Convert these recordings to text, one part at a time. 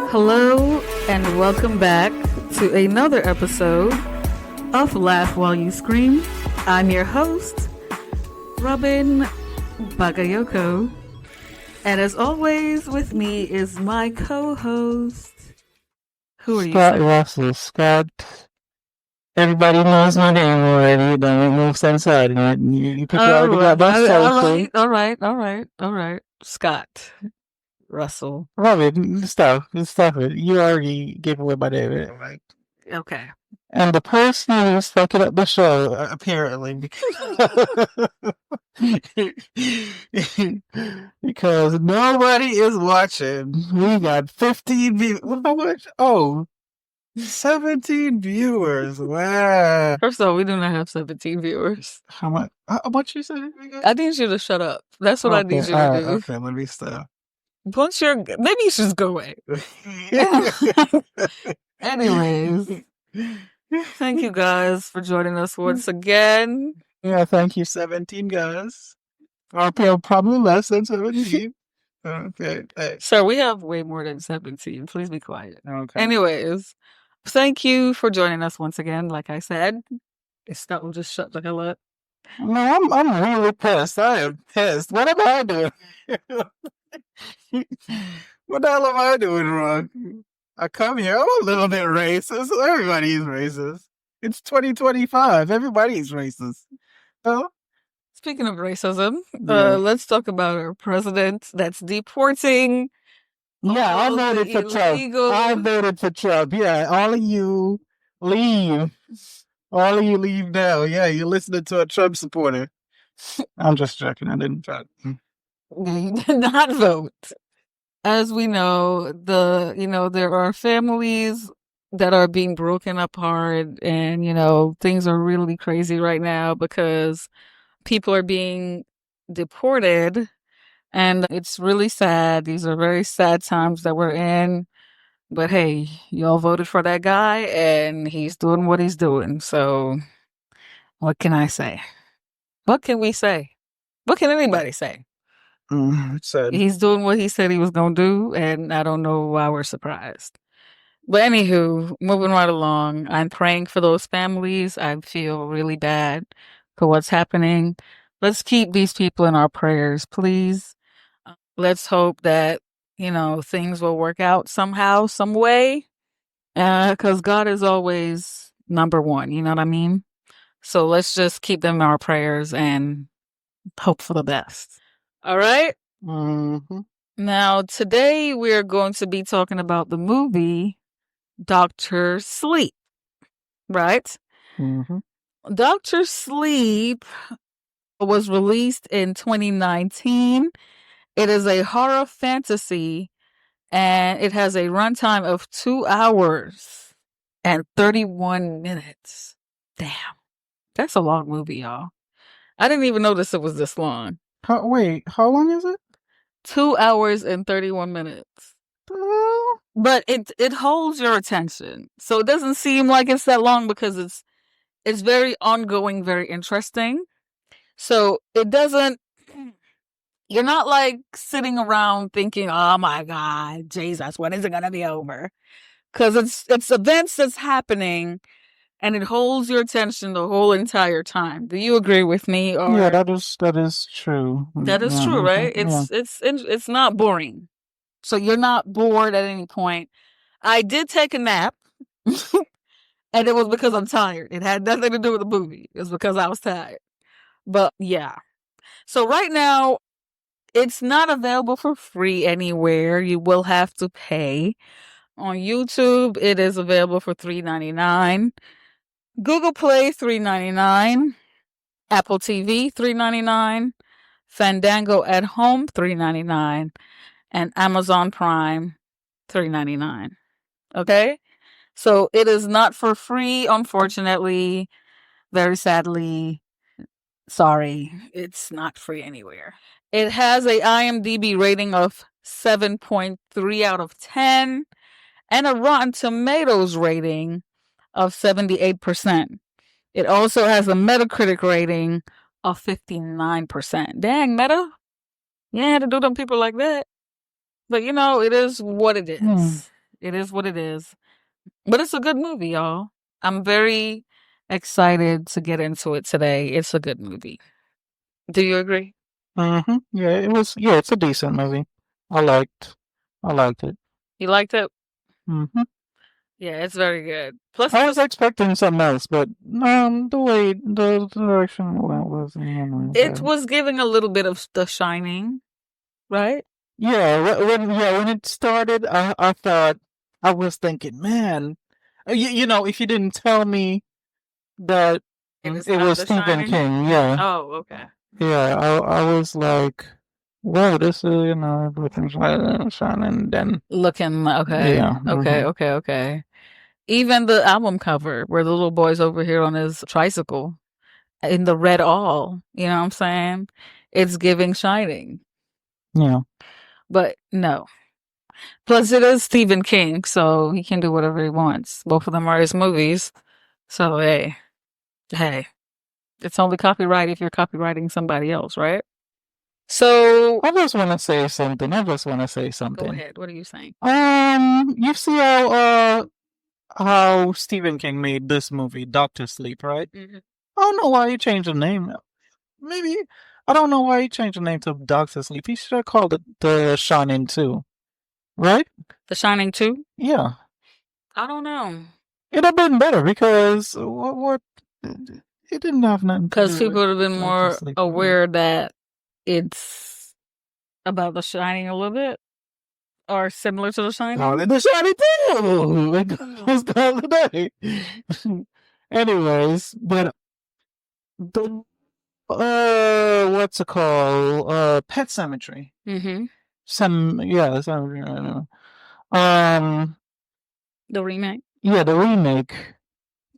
Hello and welcome back to another episode of Laugh While You Scream. I'm your host, Robin Bagayoko. And as always, with me is my co-host. Who are you? Scott Russell. Scott. Everybody knows my name already. It don't make no sense hiding it. You people already got my social. All right. Scott Russell. Robin, stop it. You already gave away my name. Right? Okay. And the person who's fucking up the show, apparently, because nobody is watching. We got 15 views. How much? Oh, 17 viewers. Wow. First of all, we do not have 17 viewers. How much? How much you said? I need you to shut up. That's what I need you to do. Okay, let me stop. Maybe you should just go away. Anyways, thank you guys for joining us once again. Yeah, thank you, 17 guys. Or probably less than 17. Okay. Hey. Sir, we have way more than 17. Please be quiet. Okay. Anyways, thank you for joining us once again. Like I said, Scott will just shut the hell up. No, I'm really pissed. I am pissed. What am I doing? What the hell am I doing wrong? I come here, I'm a little bit racist. Everybody's racist. It's 2025. Everybody's racist. Oh? Speaking of racism, let's talk about our president that's deporting. Yeah, I voted for Trump. I voted for Trump. Yeah, all of you leave. All of you leave now. Yeah, you're listening to a Trump supporter. I'm just joking. I didn't vote. You did not vote. As we know, there are families that are being broken apart, and things are really crazy right now because people are being deported, and it's really sad. These are very sad times that we're in. But hey, y'all voted for that guy, and he's doing what he's doing. So, what can I say? What can we say? What can anybody say? He's doing what he said he was going to do, and I don't know why we're surprised. But anywho, moving right along, I'm praying for those families. I feel really bad for what's happening. Let's keep these people in our prayers, please. Let's hope that, things will work out somehow, some way, because God is always number one, you know what I mean? So let's just keep them in our prayers and hope for the best. All right? Mm-hmm. Now, today we're going to be talking about the movie Dr. Sleep, right? Mm-hmm. Dr. Sleep was released in 2019. It is a horror fantasy, and it has a runtime of 2 hours and 31 minutes. Damn. That's a long movie, y'all. I didn't even notice it was this long. Wait, how long is it? 2 hours and 31 minutes. But it holds your attention. So it doesn't seem like it's that long because it's very ongoing, very interesting. So it doesn't, you're not like sitting around thinking, oh my God, Jesus, when is it going to be over? Because it's events that's happening, and it holds your attention the whole entire time. Do you agree with me? Or yeah, that is true. That is true, right? It's not boring. So you're not bored at any point. I did take a nap, and it was because I'm tired. It had nothing to do with the movie. It was because I was tired. But yeah. So right now, it's not available for free anywhere. You will have to pay. On YouTube, it is available for $3.99. Google Play, $3.99. Apple TV, $3.99. Fandango at Home, $3.99. And Amazon Prime, $3.99. Okay? So it is not for free, unfortunately. Very sadly. Sorry, it's not free anywhere. It has a IMDb rating of 7.3 out of 10 and a Rotten Tomatoes rating of 78%. It also has a Metacritic rating of 59%. Dang, Meta. You ain't had to do them people like that. But, it is what it is. It is what it is. But it's a good movie, y'all. I'm very excited to get into it today. It's a good movie. Do you agree? Mm-hmm. Yeah, it was. Yeah, it's a decent movie. I liked. I liked it. You liked it? Mm-hmm. Yeah, it's very good. Plus, I it's was just expecting something else, but the way the direction went was, it was giving a little bit of The Shining, right? yeah. When it started, I thought I was thinking, man, if you didn't tell me that It is it not was The Stephen Shining. King, yeah, Oh, okay. yeah, I was like, well, this is everything's shining. Then Looking okay, yeah, okay, okay, okay. Even the album cover where the little boy's over here on his tricycle in the red all, you know what I'm saying? It's giving Shining. yeah. But no. Plus, it is Stephen King, so he can do whatever he wants. Both of them are his movies. So, hey, it's only copyright if you're copywriting somebody else, right? So, I just want to say something. I just want to say go something. ahead. What are you saying? You see how Stephen King made this movie, Doctor Sleep, right? Mhm. I don't know why he changed the name. Maybe I don't know why he changed the name to Doctor Sleep. He should have called it The Shining 2, right? The Shining 2? Yeah, I don't know. it'd have been better because what it didn't have nothing to Because do with people would have been Doctor more Sleep. aware that it's about The Shining a little bit or similar to The Call Shining. it The Shining 2. Let's call it a day. Anyways, but the what's it called? Pet Cemetery. Mm-hmm. Yeah, Cemetery. I know. Um, The remake. yeah, the remake.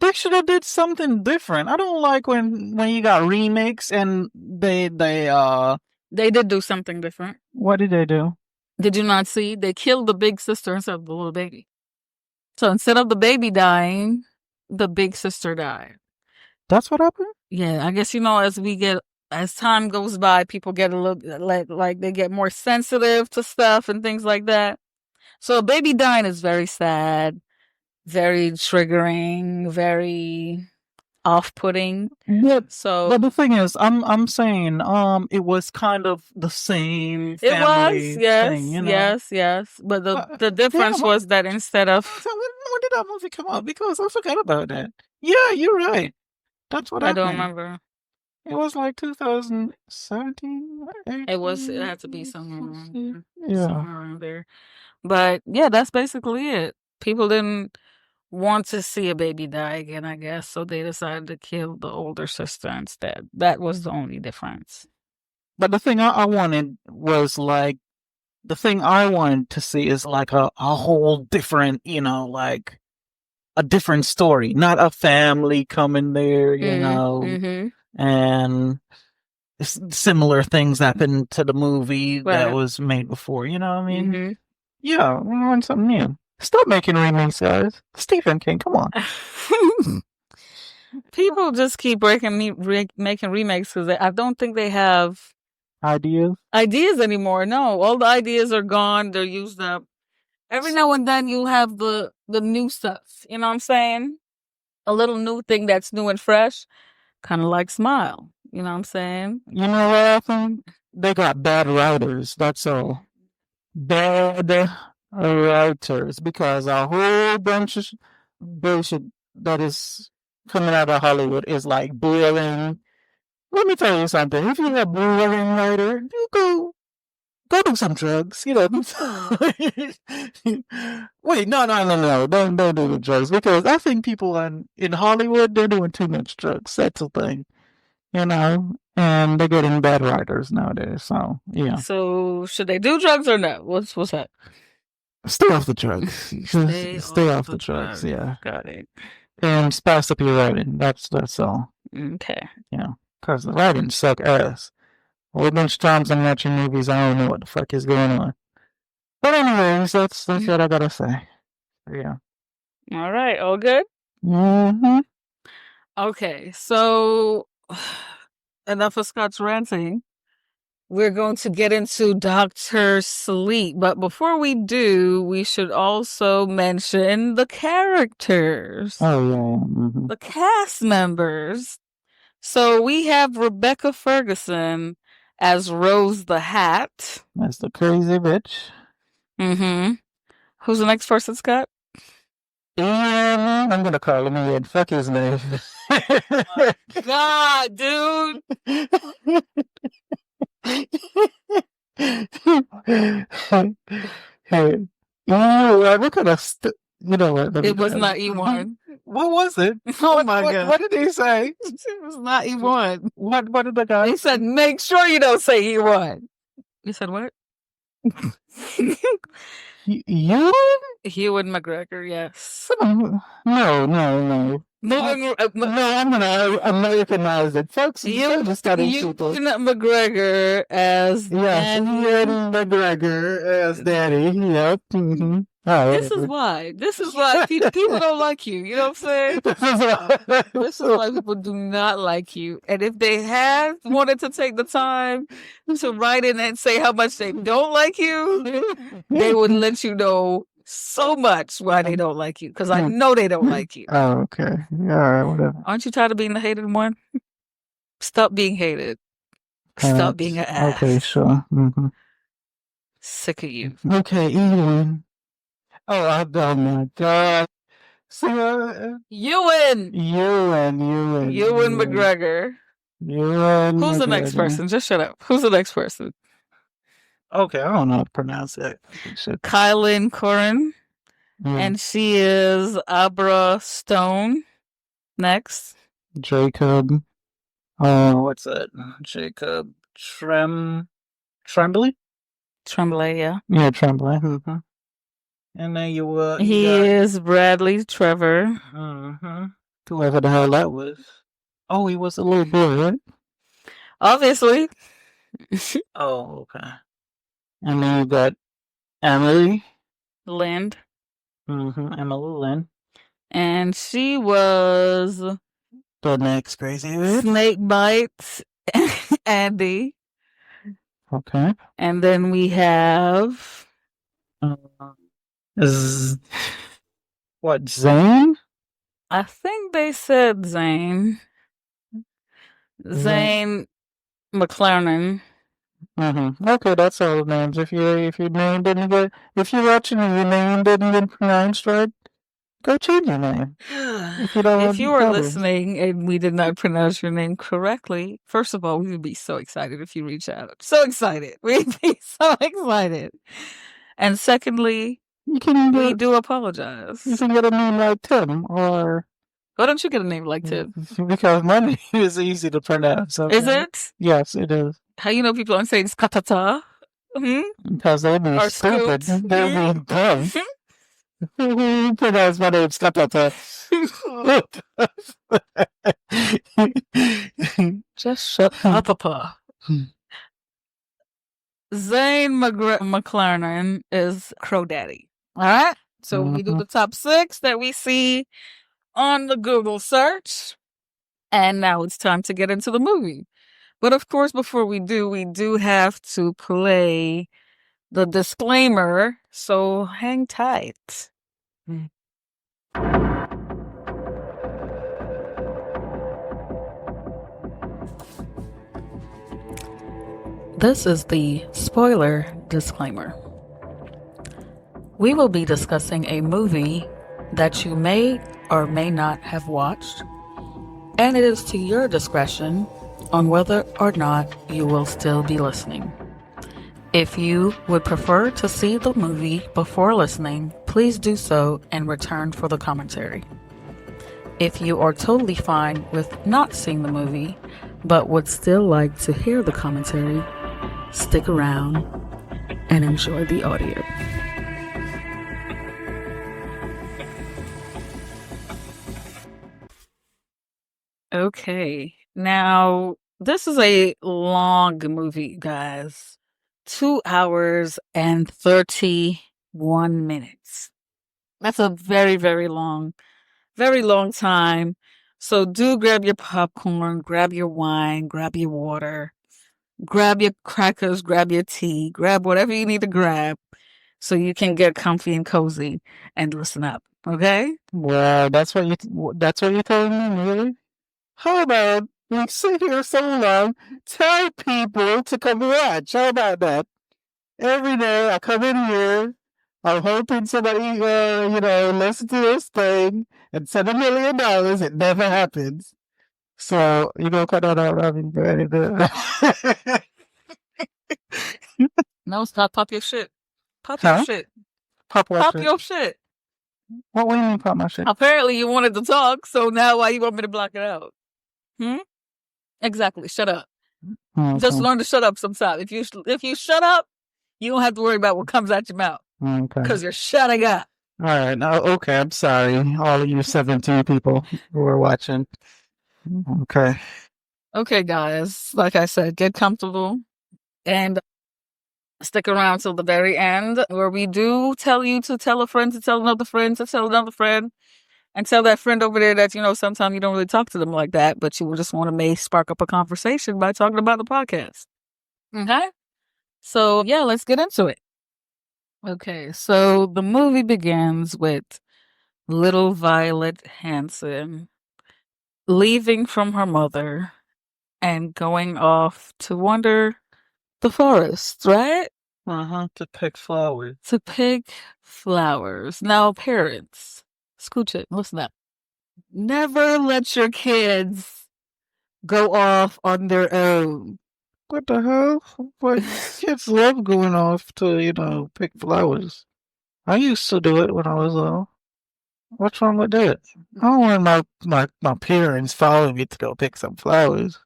They should have did something different. I don't like when you got remakes and They did do something different. what did they do? Did you not see? They killed the big sister instead of the little baby. So instead of the baby dying, the big sister died. That's what happened. Yeah, I guess as time goes by, people get a little like they get more sensitive to stuff and things like that. So a baby dying is very sad, very triggering, very off-putting. But So the thing is, I'm saying it was kind of the same it was, family yes, thing, yes, yes. But the difference Damn, was that instead of so when did that movie come out? Because I forgot about that. Yeah, you're right. That's what I don't happened. remember. It was like 2017, It 18. had to be Yeah. somewhere around there. But yeah, that's basically it. People didn't want to see a baby die again, I guess, so they decided to kill the older sister instead. That was the only difference. But the thing I wanted was like, the thing I wanted to see is like a whole different, like a different story, not a family coming there, Mm-hmm. and similar things happened to the movie that Right. was made before. You know what I mean? Mm-hmm. Yeah, we want something new. Stop making remakes, guys. Stephen King, come on. People just keep making remakes because I don't think they have ideas anymore. No, all the ideas are gone. They're used up. Every now and then you'll have the new stuff. You know what I'm saying? A little new thing that's new and fresh, kind of like Smile. You know what I'm saying? You know what happened? They got bad writers. That's all. Bad writers, because a whole bunch of bullshit that is coming out of Hollywood is like boring. Let me tell you something. If you're a boring writer, you go do some drugs. Wait, no. Don't do the drugs, because I think people in Hollywood, they're doing too much drugs. That's the thing, and they're getting bad writers nowadays. So yeah, So should they do drugs or no? What's that? stay off the drugs. Stay off the drugs. drugs. Yeah, Got it. and spice up your writing. That's all. Okay. Yeah, because the writing suck ass. A whole bunch of times I'm watching movies, I don't know what the fuck is going on. But anyways, that's what I gotta say. Yeah. All right. All good. Mm-hmm. Okay. So enough of Scott's ranting. we're going to get into Dr. Sleep. But before we do, we should also mention the characters. Oh, yeah. The cast members. So we have Rebecca Ferguson as Rose the Hat. That's the crazy bitch. Mm-hmm. Who's the next person, Scott? Ian. I'm gonna call him Ian. Fuck his name. God, dude. Hey, what kind of you know what? It was not E1. What was it? Oh my God! What did he say? It was not E1. What did the guy? He said, "Make sure you don't say E1." You said what? You? Ewan McGregor, yes. No. No, I'm gonna Americanize it. Folks, just got Ewan McGregor as Dani. Ewan McGregor as Dani. Yep. Mm-hmm. This is why people don't like you. You know what I'm saying? This is why people do not like you. And if they had wanted to take the time to write in and say how much they don't like you, they would let you know so much why they don't like you. Because I know they don't like you. Oh, okay. All right, whatever. Aren't you tired of being the hated one? Stop being hated. Stop being an ass. Okay, sure. Mm-hmm. Sick of you. Okay, Ewan. Oh my God. Ewan McGregor. Who's the next person? Just shut up. Who's the next person? Okay, I don't know how to pronounce that. Kylan Corin. And she is Abra Stone. Next. Jacob. What's that? Jacob Tremblay? Tremblay, yeah. Yeah, Tremblay. Mm-hmm. And then he is Bradley Trevor. Mm-hmm. Whoever the hell that was. Oh, he was a little boy, right? Obviously. Oh, okay. And then you got Emily Lind. Mm-hmm. Emily Lind. And she was the next crazy bitch. Snake Bites Andy. Okay. And then we have Zane? I think they said Zane. Zane McLaren. Mm-hmm. Okay, that's all the names. If your name didn't get, if you're watching and your name didn't get pronounced right, go change your name. If you were listening and we did not pronounce your name correctly, first of all, we would be so excited if you reach out. So excited. We'd be so excited. And secondly, we do apologize. You can get a name like Tim, or why don't you get a name like Tim? Because my name is easy to pronounce. Okay? Is it? Yes, it is. How you know people aren't saying skatata? Because they're being stupid. They're being dumb. Who pronounced my name skatata? Just shut up, Papa. Zane McLaren is Crow Daddy. All right? So we do the top 6 that we see on the Google search. And now it's time to get into the movie. But of course, before we do have to play the disclaimer. So hang tight. This is the spoiler disclaimer. We will be discussing a movie that you may or may not have watched, and it is to your discretion on whether or not you will still be listening. If you would prefer to see the movie before listening, please do so and return for the commentary. If you are totally fine with not seeing the movie, but would still like to hear the commentary, stick around and enjoy the audio. Okay, now this is a long movie, guys. 2 hours and 31 minutes. That's a very, very long time. So do grab your popcorn, grab your wine, grab your water, grab your crackers, grab your tea, grab whatever you need to grab so you can get comfy and cozy and listen up. Okay? Well, that's what you're telling me, really? How about we sit here so long, tell people to come watch? How about that? Every day I come in here, I'm hoping somebody, listen to this thing and send $1 million. It never happens. So, cut that out of me. No, stop. Pop your shit. Pop your Huh? shit. Pop what Pop shit? your shit. What do you mean pop my shit? Apparently you wanted to talk, so now why you want me to block it out? Exactly. Shut up. Okay. Just learn to shut up sometime. If you shut up, you don't have to worry about what comes out your mouth. Okay. Because you're shutting up. All right. Now, okay. I'm sorry, all of you 17 people who are watching. Okay. Okay, guys. Like I said, get comfortable and stick around till the very end, where we do tell you to tell a friend to tell another friend to tell another friend, and tell that friend over there that sometimes you don't really talk to them like that, but you just want to may spark up a conversation by talking about the podcast. Okay, so yeah, let's get into it. Okay, so the movie begins with little Violet Hanson leaving from her mother and going off to wander the forest, right? To pick flowers. To pick flowers. Now, parents, scooch it, listen up. Never let your kids go off on their own. What the hell? But kids love going off to, pick flowers. I used to do it when I was little. What's wrong with that? I don't want my parents following me to go pick some flowers.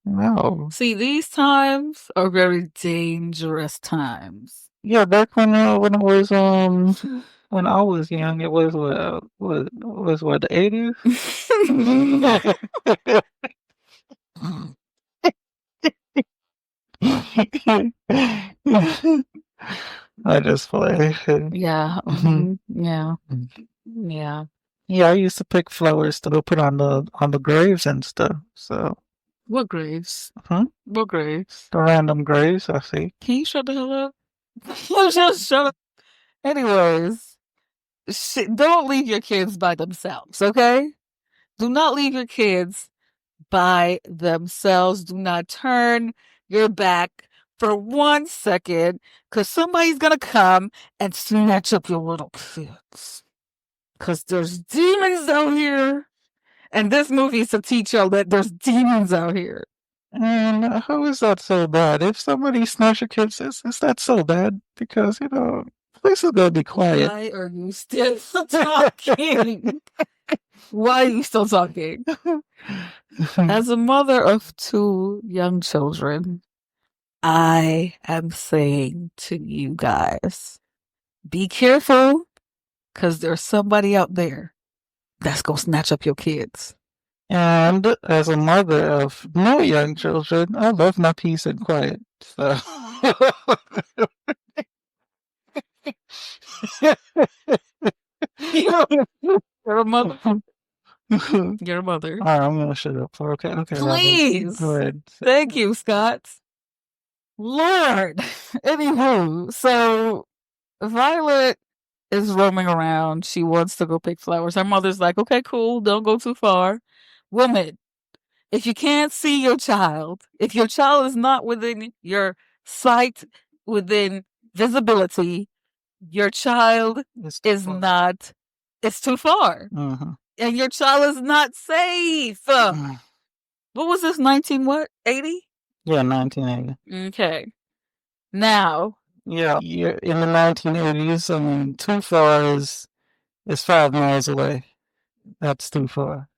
No. See, these times are very dangerous times. Yeah, back when I was when I was young, it was what the 80s. I just play. Yeah. Yeah. Yeah. Yeah, I used to pick flowers to go put on the graves and stuff. So What graves? Huh? What graves? The random graves I see. Can you shut the hell up? You just shut up. Anyways, don't leave your kids by themselves, okay? Do not leave your kids by themselves. Do not turn your back for 1 second, because somebody's gonna come and snatch up your little kids. Because there's demons out here. And this movie is to teach y'all that there's demons out here. And how is that so bad? If somebody snatch your kids, is that so bad? Because, please gotta be quiet. Why are you still talking? Why are you still talking? As a mother of 2 young children, I am saying to you guys, be careful, because there's somebody out there that's going to snatch up your kids. And as a mother of no young children, I love my peace and quiet. So. You're a mother. You're a mother. All right, I'm gonna shut up. Okay. Please. Go ahead. Thank you, Scott. Lord. Anywho, so Violet is roaming around. She wants to go pick flowers. Her mother's like, okay, cool. Don't go too far. Woman, if you can't see your child, if your child is not within your sight, within visibility, your child is not, it's too far. And your child is not safe. What was this, 80? Yeah, 1980. Okay. Now. Yeah, in the 1980s, too far is 5 miles away. That's too far.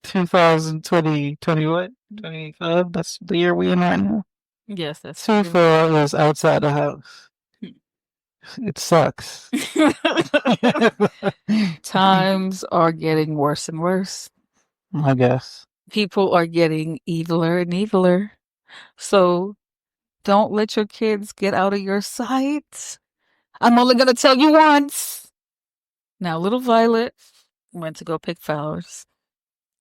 2020, what? 25? That's the year we're in right now? Yes, that's too far is outside the house. It sucks. Times are getting worse and worse. I guess. People are getting eviler and eviler. So don't let your kids get out of your sight. I'm only going to tell you once. Now, little Violet went to go pick flowers.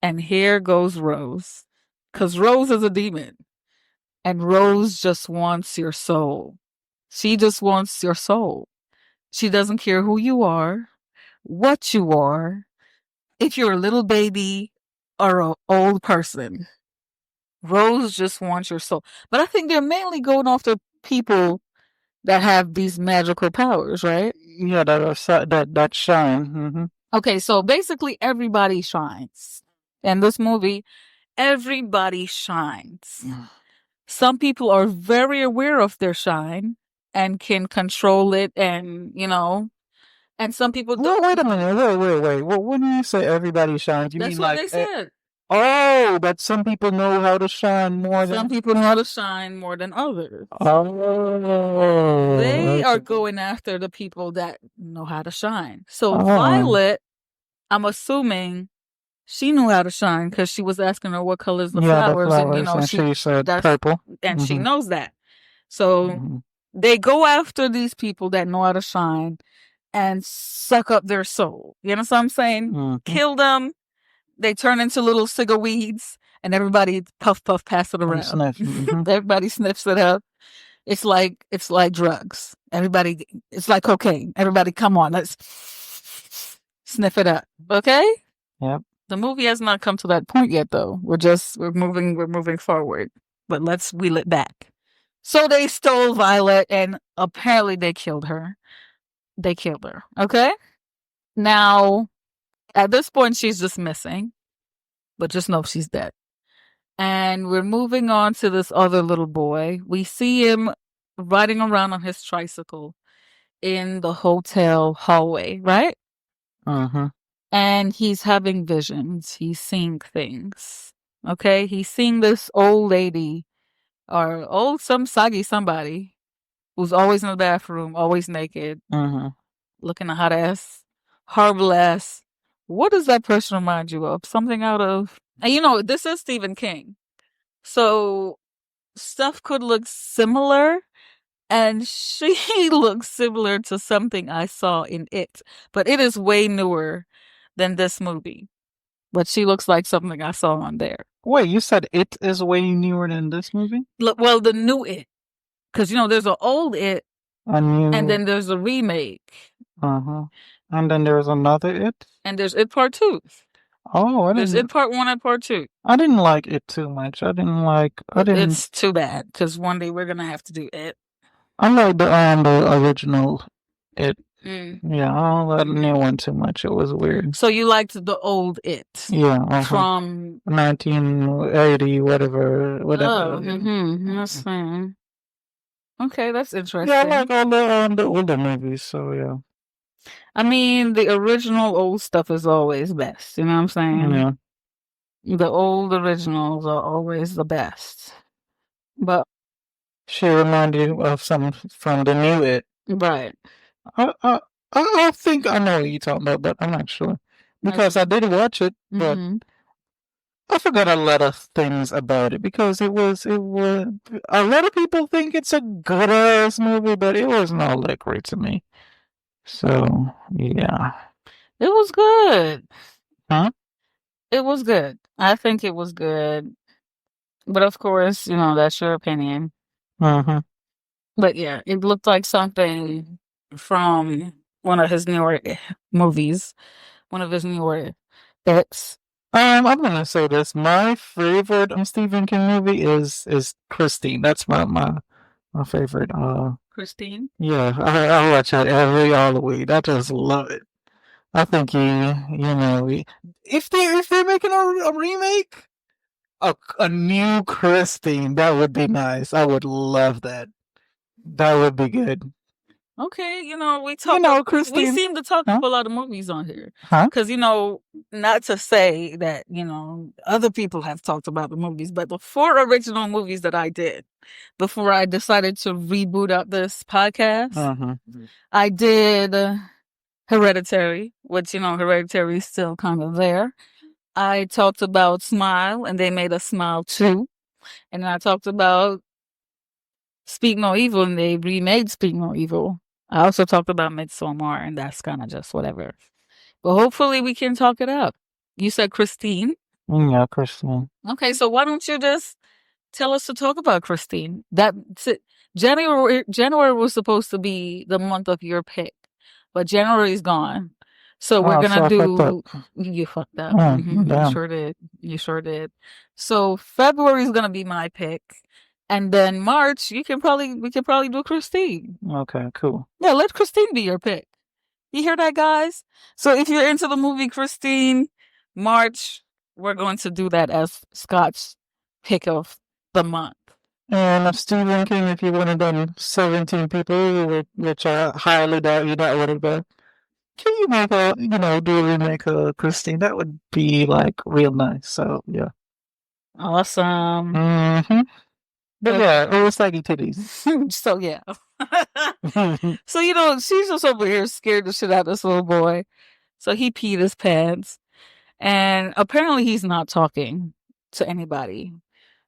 And here goes Rose. Because Rose is a demon. And Rose just wants your soul. She just wants your soul. She doesn't care who you are, what you are, if you're a little baby or an old person. Rose just wants your soul. But I think they're mainly going after people that have these magical powers, right? Yeah, that shine. Mm-hmm. Okay, so basically everybody shines. In this movie, everybody shines. Some people are very aware of their shine and can control it, and and some people Well, don't. wait a minute. Wait. Well, when you say everybody shines, you That's mean what like they said. oh, but some people know how to shine more Some than people know how to shine more than others. oh, They are okay. going after the people that know how to shine. So Oh, Violet, I'm assuming she knew how to shine because she was asking her what colors the yeah, the flowers, and flowers, and she said that's purple. and she Mm-hmm. knows that. So Mm-hmm. they go after these people that know how to shine and suck up their soul. You know what I'm saying? Mm-hmm. Kill them. They turn into little cigar weeds, and everybody puff puff pass it And around. sniff. Mm-hmm. Everybody sniffs it up. It's like drugs. Everybody, it's like cocaine. Everybody, come on, let's sniff it up. Okay. Yep. The movie has not come to that point yet, though. We're moving forward. But let's wheel it back. So they stole Violet, and apparently they killed her. They killed her. Okay. Now, at this point, she's just missing, but just know she's dead. And we're moving on to this other little boy. We see him riding around on his tricycle in the hotel hallway, right? Mm-hmm. And he's having visions. He's seeing things. Okay? He's seeing this old lady or some saggy somebody who's always in the bathroom, always naked, Mm-hmm. looking a hot ass, horrible ass. What does that person remind you of? Something out of, and this is Stephen King. So stuff could look similar, and she looks similar to something I saw in It, but it is way newer than this movie. But she looks like something I saw on there. Wait, you said It is way newer than this movie? Well, the new It, because there's an old It, A and new. then there's a remake, Uh-huh. And then there's another It. and there's It Part Two. Oh, There's It Part One and Part Two. I didn't like it too much. I didn't. It's too bad because one day we're gonna have to do It. I like the original It. Mm. Yeah, I don't like the new one too much. It was weird. So you liked the old It? Yeah, from 1980, whatever. Oh, that's fine. Okay, that's interesting. Yeah, I like all the older movies. So yeah. I mean, the original old stuff is always best. You know what I'm saying? Yeah. The old originals are always the best. But She reminded you of some from the new It. right. I I I think I know what you're talking about, but I'm not sure because I did watch it, but I forgot a lot of things about it because it was a lot of people think it's a good ass movie, but it was not that great to me. So yeah. It was good. Huh? It was good. I think it was good. But of course, that's your opinion. Mm-hmm. But yeah, it looked like something from one of his newer movies, one of his newer bits. I'm gonna say this. My favorite Stephen King movie is Christine. That's my favorite. Christine? Yeah, I watch that every Halloween. I just love it. I think if they're making a remake, a new Christine, that would be nice. I would love that. That would be good. Okay, we Christine. seem to talk Huh? a lot of movies on here. Huh? Because, not to say that, other people have talked about the movies, but the 4 original movies that I did before I decided to reboot up this podcast, I did Hereditary, which, Hereditary is still kind of there. I talked about Smile, and they made a Smile 2. And I talked about Speak No Evil, and they remade Speak No Evil. I also talked about Midsommar, and that's kind of just whatever. But hopefully we can talk it up. You said Christine? Yeah, Christine. Okay, so why don't you just tell us to talk about Christine. January was supposed to be the month of your pick, but January's gone. So we're gonna do. You fucked up. You sure did. You sure did. So February is gonna be my pick, and then March we can probably do Christine. Okay, cool. Yeah, let Christine be your pick. You hear that, guys? So if you're into the movie Christine, March, we're going to do that as Scott's pick of the month. And I'm still thinking if you would have done 17 people, which I highly doubt you that would have done. Can you make do a remake of Christine? That would be like real nice. So yeah. Awesome. Mm-hmm. But yeah, it was like titties. So yeah. So she's just over here scared the shit out of this little boy. So he peed his pants. And apparently he's not talking to anybody.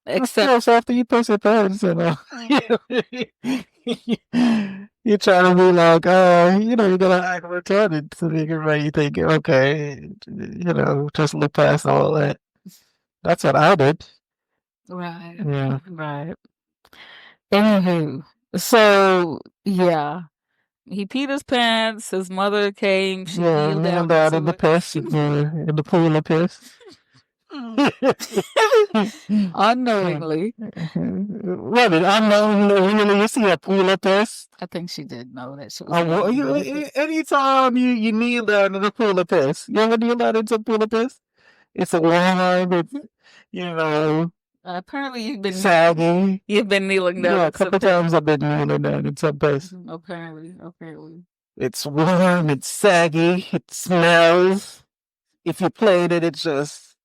Except after you piss your pants, you're trying to be like, you're gonna act retarded to make everybody think, okay, just look past all that. That's what I did. Right. Yeah. Right. Anywho, so yeah. He peed his pants. His mother came. She kneeled down in the piss, in the pool of piss. Unknowingly. What? Unknowingly, you see a pool of piss? I think she did know that she was. Anytime you kneel down in a pool of piss, you ever kneel down into a pool of piss? It's a warm, apparently you've been saggy. You've been kneeling down. Yeah, a couple times I've been kneeling down in some piss. Apparently. It's warm, it's saggy, it smells. If you played it, it's just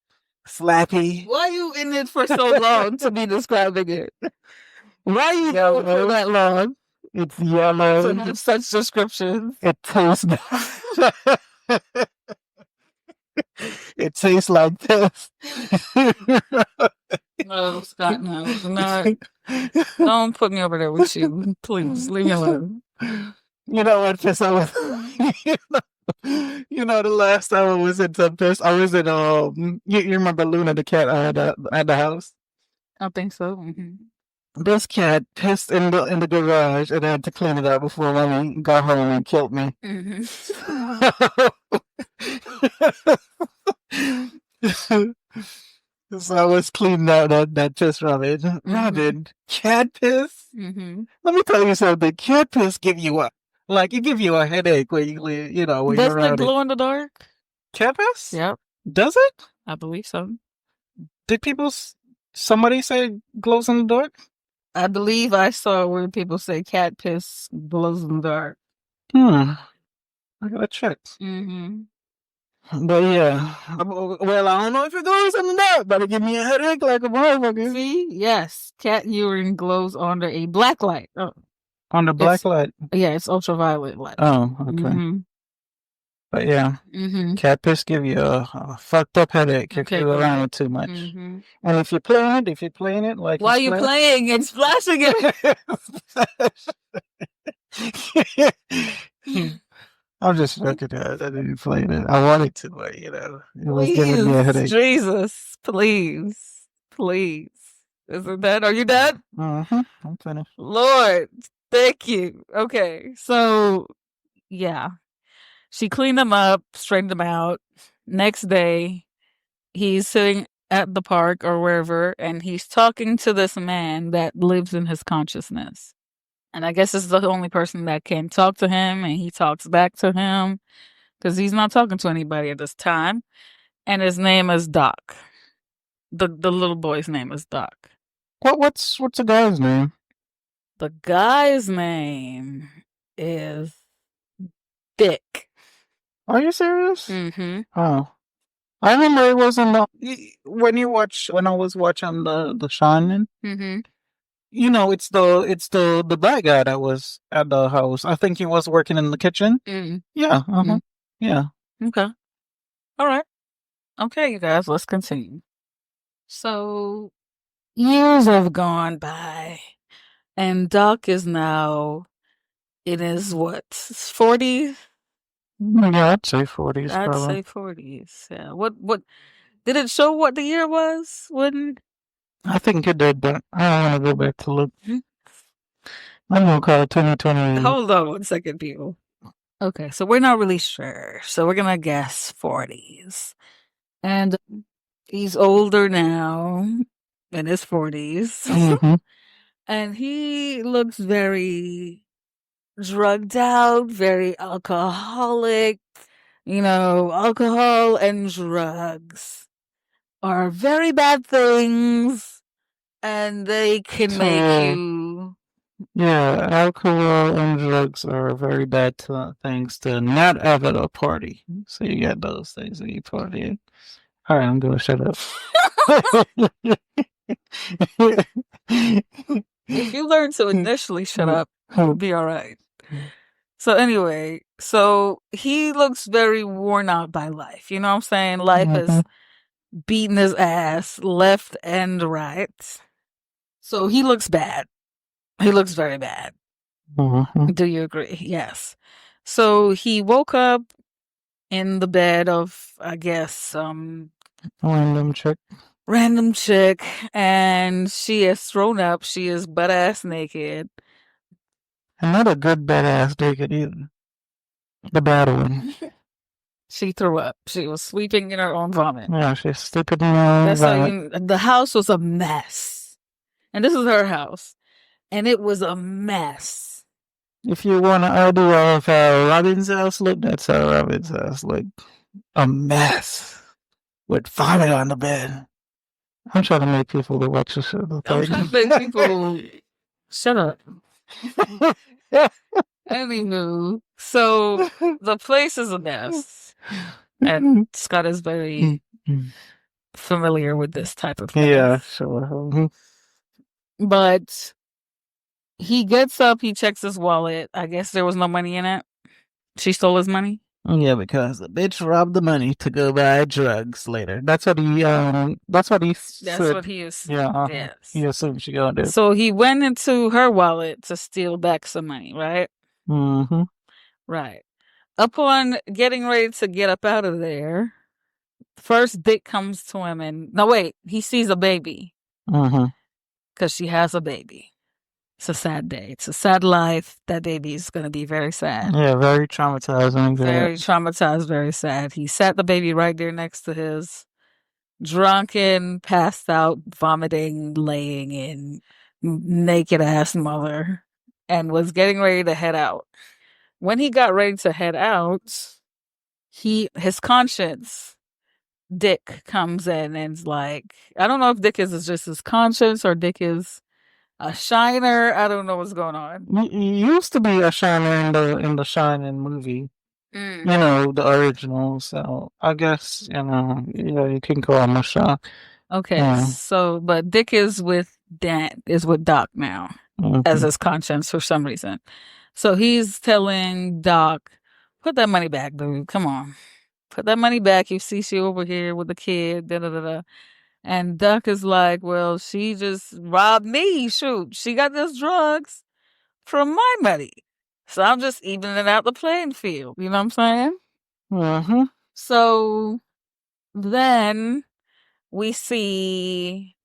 slappy. Why are you in it for so long to be describing it? Why are you yellow for that long? It's yellow. To have such descriptions. It tastes It tastes like this. No, Scott, no. Don't put me over there with you. Please, leave me alone. You know what, piss I was the last time I was in some piss, I was in you remember Luna the cat I had at the house? I think so. Mm-hmm. This cat pissed in the garage and I had to clean it up before mommy got home and killed me. Mm-hmm. So I was cleaning out that piss rubbish. Mm-hmm. Robin, cat piss? Mm-hmm. Let me tell you something. Cat piss give you a headache when when you're around it. Does it glow in the dark? Cat piss? Yep. Does it? I believe so. Did somebody say glows in the dark? I believe I saw where people say cat piss glows in the dark. I gotta check. Mm-hmm. But yeah, well, I don't know if it glows in the dark, but it give me a headache like a motherfucker. See, yes, cat urine glows under a black light. Oh. Under black light? Yeah, it's ultraviolet light. Oh, okay. Mm-hmm. But yeah, cat piss give you a fucked up headache if you're around it too much. Mm-hmm. And if you're playing it, like while you're playing, it's splashing it. I'm just looking at it. I didn't play it. I wanted to, but it was giving me a headache. Jesus, please. Isn't that? Are you done? I'm finished. Lord, thank you. Okay, so yeah, she cleaned him up, straightened him out. Next day, he's sitting at the park or wherever, and he's talking to this man that lives in his consciousness. And I guess this is the only person that can talk to him, and he talks back to him because he's not talking to anybody at this time. And his name is Doc. The little boy's name is Doc. What's the guy's name? The guy's name is Dick. Are you serious? Mm-hmm. Oh, I remember it was in when I was watching the Shining. Mm-hmm. It's the black guy that was at the house. I think he was working in the kitchen. Mm-hmm. Yeah. Uh-huh. Yeah. Okay. All right. Okay, you guys, let's continue. So, years have gone by, and Doc is now in his 40s? Yeah, I'd say 40s. I'd say 40s. Yeah. What did it show what the year was when I think it did, but I don't want to go back to look. I'm gonna call it 2020. Hold on 1 second, people. Okay, so we're not really sure. So we're gonna guess 40s. And he's older now, in his 40s. And he looks very drugged out, very alcoholic. You know, alcohol and drugs are very bad things, and they can make you. Yeah, alcohol and drugs are very bad things to not have at a party. So you got those things at your party. All right, I'm gonna shut up. If you learn to initially shut up, you'll be all right. So anyway, so he looks very worn out by life. You know what I'm saying? Life has beaten his ass left and right. So he looks bad. He looks very bad. Do you agree? Yes. So he woke up in the bed of, I guess, random chick, and she is thrown up. She is butt ass naked. And not a good badass naked either. The bad one. She threw up. She was sleeping in her own vomit. Yeah, she's sleeping in her own vomit. The house was a mess. And this is her house. And it was a mess. If you want an idea of how Robin's house looked, that's how Robin's house looked. A mess. With vomit on the bed. I'm trying to make people to watch the show. I'm trying to make people... Shut up. Anywho, so the place is a mess. And Scott is very familiar with this type of thing. Yeah, sure. But he gets up, he checks his wallet. I guess there was no money in it. She stole his money? Yeah, because the bitch robbed the money to go buy drugs later. That's what he said. What he is. Yeah. Yes. He assumed she gonna do. So he went into her wallet to steal back some money, right? Mm-hmm. Right. Upon getting ready to get up out of there, first Dick comes to him and he sees a baby. Mm-hmm. Because she has a baby. It's a sad day. It's a sad life. That baby is going to be very sad. Yeah, very traumatizing. Very traumatized, very sad. He sat the baby right there next to his drunken, passed out, vomiting, laying in naked ass mother and was getting ready to head out. When he got ready to head out, his conscience, Dick, comes in and is like, I don't know if Dick is just his conscience or Dick is a shiner. I don't know what's going on. He used to be a shiner in the Shining movie. You know, the original. So I guess, you can call him a shiner. Okay, so but Dick is with Doc now as his conscience for some reason. So he's telling Doc, put that money back, dude. Come on. Put that money back. You see she over here with the kid, da da da da. And Duck is like, well, she just robbed me. Shoot, she got those drugs from my money. So I'm just evening out the playing field. You know what I'm saying? Mm-hmm. So then we see,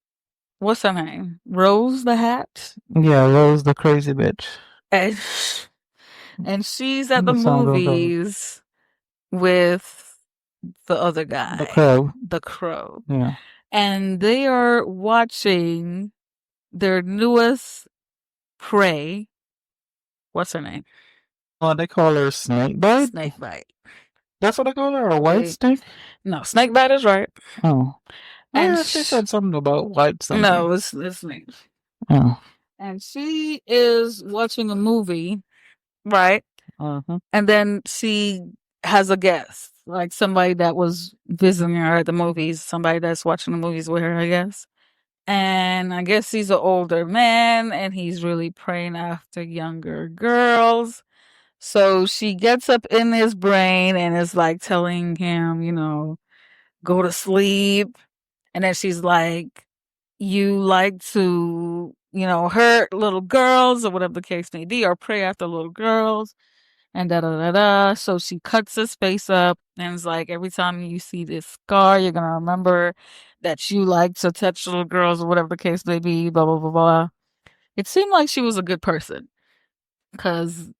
what's her name? Rose the Hat? Yeah, Rose the crazy bitch. And she's at the movies with the other guy. The Crow. Yeah. And they are watching their newest prey. What's her name? Oh, they call her Snakebite? Snakebite. That's what they call her? Or white snake? No, Snakebite is right. Oh. And she said something about white something. No, it's snake. Oh. And she is watching a movie, right? Uh-huh. And then she has a guest, like somebody that was visiting her at the movies, somebody that's watching the movies with her, I guess. And I guess he's an older man and he's really preying after younger girls. So she gets up in his brain and is like telling him, go to sleep. And then she's like, you like to, hurt little girls or whatever the case may be, or prey after little girls. and da da da da. So she cuts his face up and is like, every time you see this scar, you're gonna remember that you like to touch little girls or whatever the case may be. Blah blah blah blah. It seemed like she was a good person because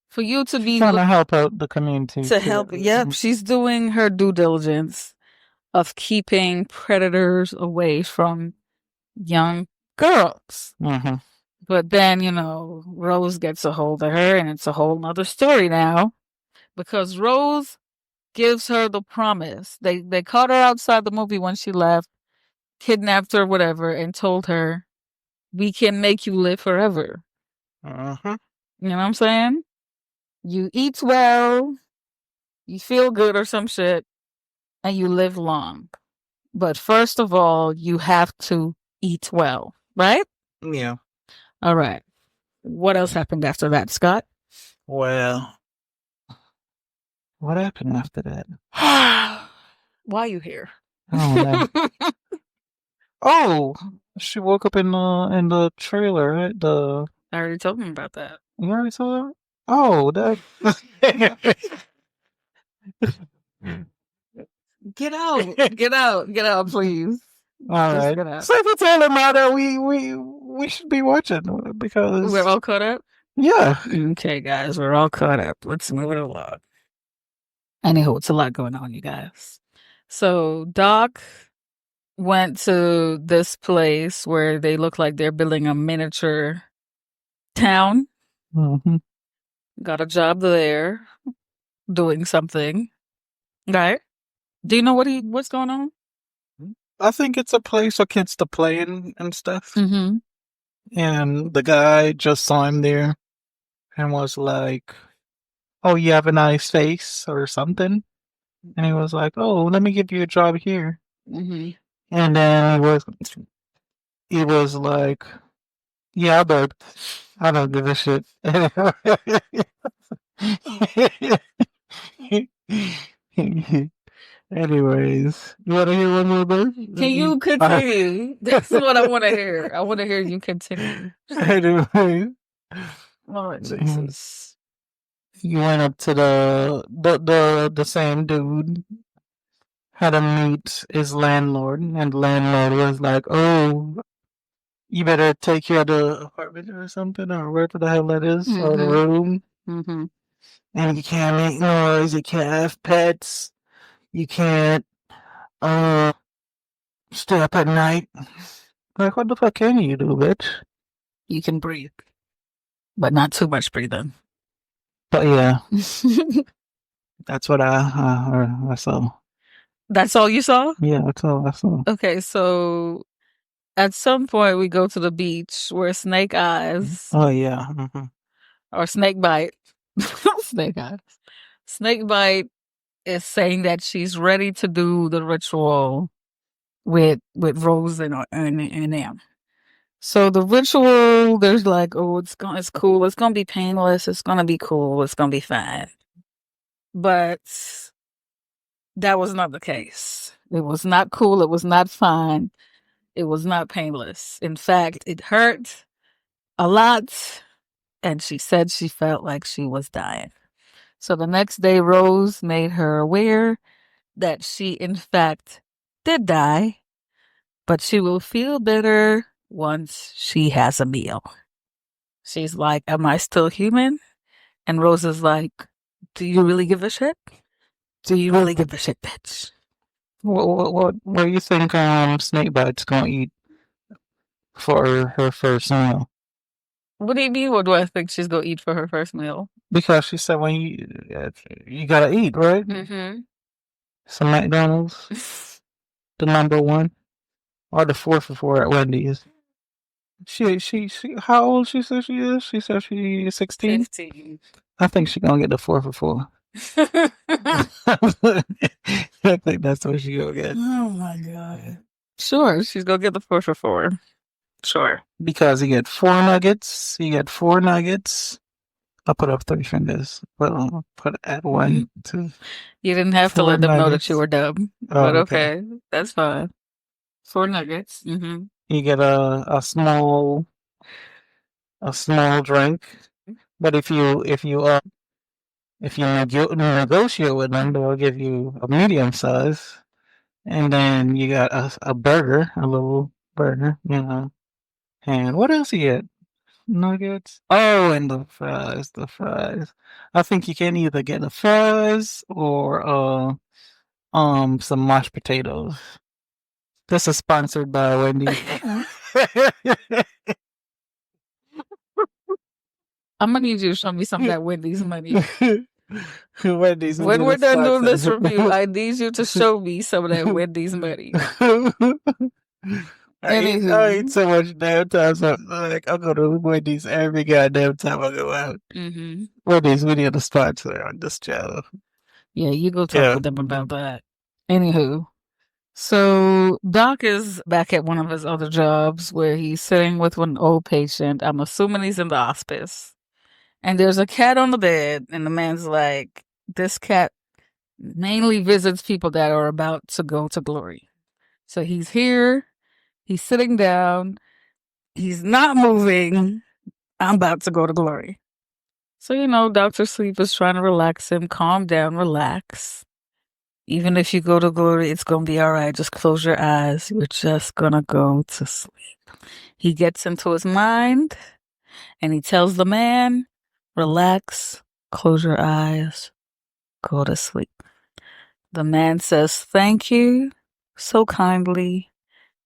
for you to be trying to help out the community to help, yep, she's doing her due diligence of keeping predators away from young girls. Mm-hmm. But then, Rose gets a hold of her, and it's a whole nother story now because Rose gives her the promise. They caught her outside the movie when she left, kidnapped her, whatever, and told her, "We can make you live forever." Uh-huh. You know what I'm saying? You eat well, you feel good or some shit, and you live long. But first of all, you have to eat well, right? Yeah. All right. What else happened after that, Scott? Well, what happened after that? Why are you here? Oh, oh, she woke up in the trailer, right? I already told him about that. You already saw that? Oh, that. Get out! Get out! Get out, please! All Just right. get out. So if you tell him that we should be watching because We're all caught up. Yeah. Okay, guys, we're all caught up. Let's move it along. Anyhow, it's a lot going on, you guys. So Doc went to this place where they look like they're building a miniature town. Mm-hmm. Got a job there, doing something. Right? Do you know what's going on? I think it's a place for kids to play in and stuff. Mm-hmm. And the guy just saw him there and was like, "Oh, you have a nice face," or something. And he was like, "Oh, let me give you a job here." Mm-hmm. And then he was like, "Yeah, but I don't give a shit." Anyways, you want to hear one more bird? Can you continue? That's what I want to hear. I want to hear you continue. Anyway, Oh, Jesus. you went up to the same dude, had to meet his landlord, and the landlord was like, "Oh, you better take care of the apartment or something, or wherever the hell that is, or the room. Mm-hmm. And you can't make noise, you can't have pets, you can't stay up at night." Like, what the fuck can you do, bitch? You can breathe, but not too much breathing. But yeah, that's what I saw. That's all you saw? Yeah, that's all I saw. Okay, so at some point we go to the beach where Snake Eyes. Oh yeah. Mm-hmm. Or Snake Bite. Snake Eyes. Snake Bite is saying that she's ready to do the ritual with Rose and them. So the ritual, there's like, oh, it's cool, it's gonna be painless, it's gonna be cool, it's gonna be fine. But that was not the case. It was not cool, it was not fine, it was not painless. In fact, it hurt a lot, and she said she felt like she was dying. So the next day, Rose made her aware that she, in fact, did die, but she will feel better once she has a meal. She's like, "Am I still human?" And Rose is like, "Do you really give a shit? Do you really give a shit, bitch?" What do you think Snakebite's gonna eat for her first meal? What do you mean? What do I think she's gonna eat for her first meal? Because she said when you gotta eat, right? Mm-hmm. Some McDonald's, the number one, or the 4 for $4 at Wendy's. She. How old she said she is? She said she's 16. 15. I think she's gonna get the 4 for $4. I think that's what she gonna get. Oh my god. Sure, she's gonna get the 4 for $4. Sure. Because you get 4 nuggets. You get 4 nuggets. I'll put up 3 fingers. Well, put at 1, 2. You didn't have to let them know that you were dumb. But okay. That's fine. 4 nuggets. Mm-hmm. You get a small drink. But if you If you negotiate with them, they'll give you a medium size. And then you got a burger, a little burger, And what else you get? Nuggets. Oh, and the fries, the fries. I think you can either get the fries or some mashed potatoes. This is sponsored by Wendy's. I'm gonna need you to show me some of that Wendy's money. Wendy's. When we're done doing this review, I need you to show me some of that Wendy's money. I eat so much damn time. So I go to Wendy's every goddamn time I go out. Mm-hmm. Wendy's, we need a sponsor on this channel. Yeah, you go talk with them about that. Anywho, so Doc is back at one of his other jobs where he's sitting with an old patient. I'm assuming he's in the hospice. And there's a cat on the bed, and the man's like, this cat mainly visits people that are about to go to glory. So he's here, he's sitting down, he's not moving. I'm about to go to glory. So, Dr. Sleep is trying to relax him, calm down, relax. Even if you go to glory, it's going to be all right. Just close your eyes. You're just going to go to sleep. He gets into his mind and he tells the man, relax, close your eyes, go to sleep. The man says, thank you so kindly,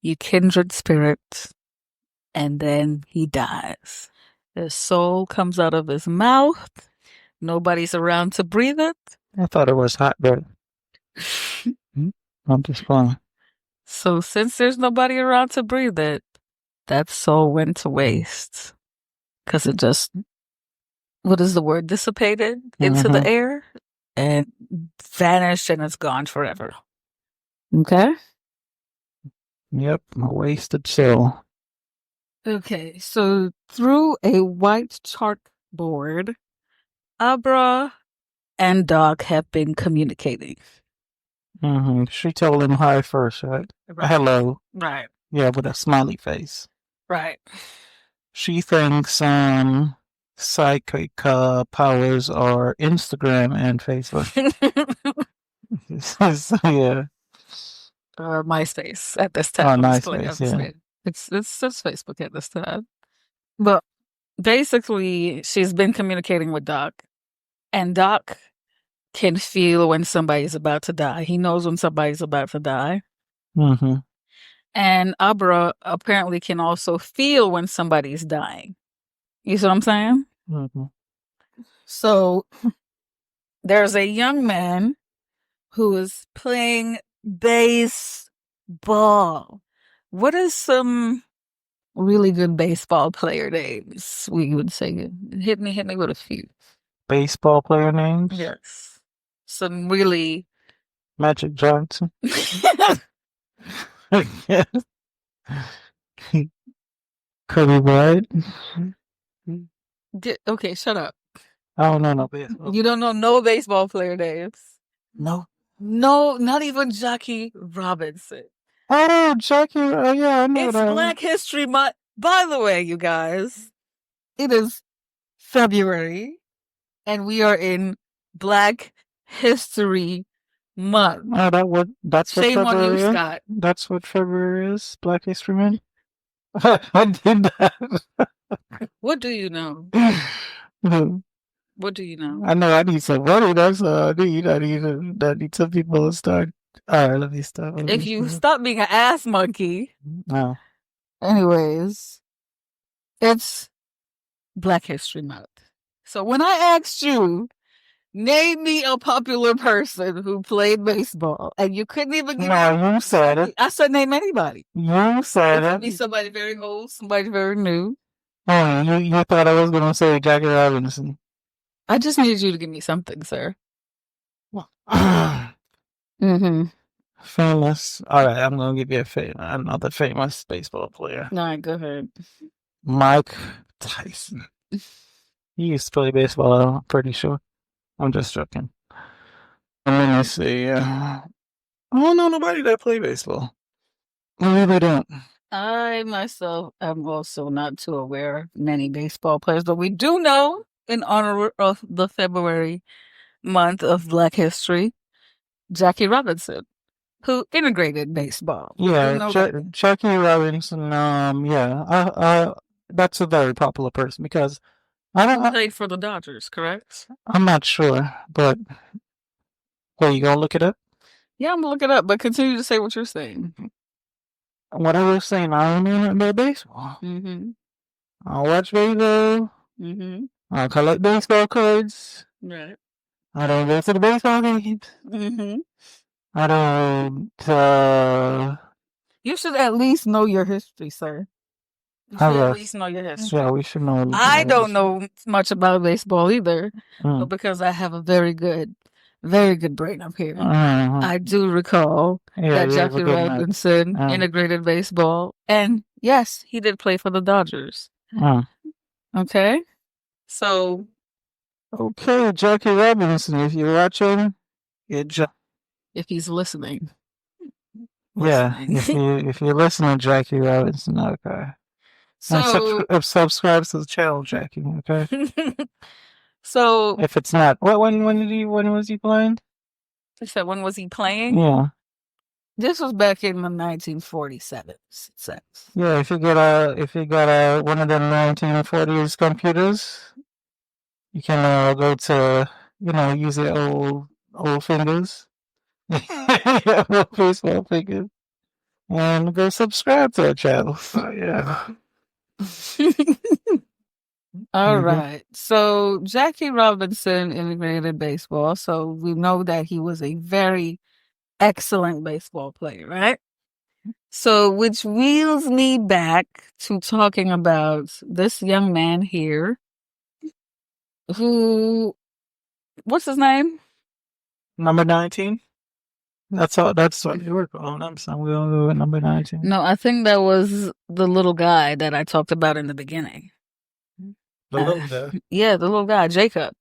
you kindred spirit. And then he dies. His soul comes out of his mouth. Nobody's around to breathe it. I thought it was hot, but I'm just fine. So since there's nobody around to breathe it, that soul went to waste. Because it just, what is the word, dissipated into the air and vanished and it's gone forever. Okay? Yep, a wasted soul. Okay, so through a white chalkboard, Abra and Doc have been communicating. Mm-hmm. She told him hi first, right? Hello. Right. Yeah, with a smiley face. Right. She thinks psychic powers are Instagram and Facebook. So, yeah. Or MySpace at this time. Oh, MySpace, yeah. It's just Facebook at this time. But basically, she's been communicating with Doc. And Doc can feel when somebody's about to die. He knows when somebody's about to die. Mm-hmm. And Abra apparently can also feel when somebody's dying. You see what I'm saying? Mm-hmm. So there's a young man who is playing baseball. What is some really good baseball player names? We would say, hit me with a few. Baseball player names? Yes. Some really... Magic Johnson. Kirby Bryant. Okay, shut up. I don't know no baseball. You don't know no baseball player names? No. No, not even Jackie Robinson. Oh, Jackie. Yeah, I know it's that. It's Black History Month. By the way, you guys, it is February, and we are in Black History Month. Oh, that's what Shame February on you, is? Scott. That's what February is? Black History Month? I did that. What do you know? What do you know? I know I need some money. That's all I need. I need some people to start. All right, let me stop. If you stop being an ass monkey. No. Anyways, it's Black History Month. So when I asked you, name me a popular person who played baseball, and you couldn't even give No, you said it. I said name anybody. You said it. Could be somebody very old, somebody very new. Oh, you thought I was going to say Jackie Robinson. I just needed you to give me something, sir. Mm-hmm. Famous. All right, I'm going to give you another famous baseball player. All right, go ahead. Mike Tyson. He used to play baseball, I'm pretty sure. I'm just joking. Let me see. I don't know nobody that play baseball. I really don't. I myself am also not too aware of many baseball players, but we do know, in honor of the February month of Black History, Jackie Robinson, who integrated baseball. Yeah, Jackie Robinson. That's a very popular person because Who played for the Dodgers, correct? I'm not sure, but you gonna look it up? Yeah, I'm gonna look it up, but continue to say what you're saying. What I was saying, I don't know about baseball. Mm-hmm. I watch baseball. Mm-hmm. I collect baseball cards. Right. I don't go to the baseball games. Mm-hmm. I don't. You should at least know your history, sir. You should at least know your history. Yeah, we should know. I don't know much about baseball either, but because I have a very good brain up here. I do recall that Jackie Robinson integrated baseball, and yes, he did play for the Dodgers. Okay, so okay, Jackie Robinson, if you're watching, if he's listening, yeah, if you're listening, Jackie Robinson, okay. So subscribe to the channel, Jackie. Okay. So if it's not, when was he playing? I said, when was he playing? Yeah. This was back in the 1947. Yeah, if you got one of the 1940s computers, you can go to use your old fingers, old baseball fingers, and go subscribe to our channel. So yeah. All right. So Jackie Robinson integrated baseball. So we know that he was a very excellent baseball player, right? So which wheels me back to talking about this young man here who, what's his name? Number 19. That's what you were calling him. So we'll go with number 19. No, I think that was the little guy that I talked about in the beginning. The little guy? Yeah, the little guy, Jacob.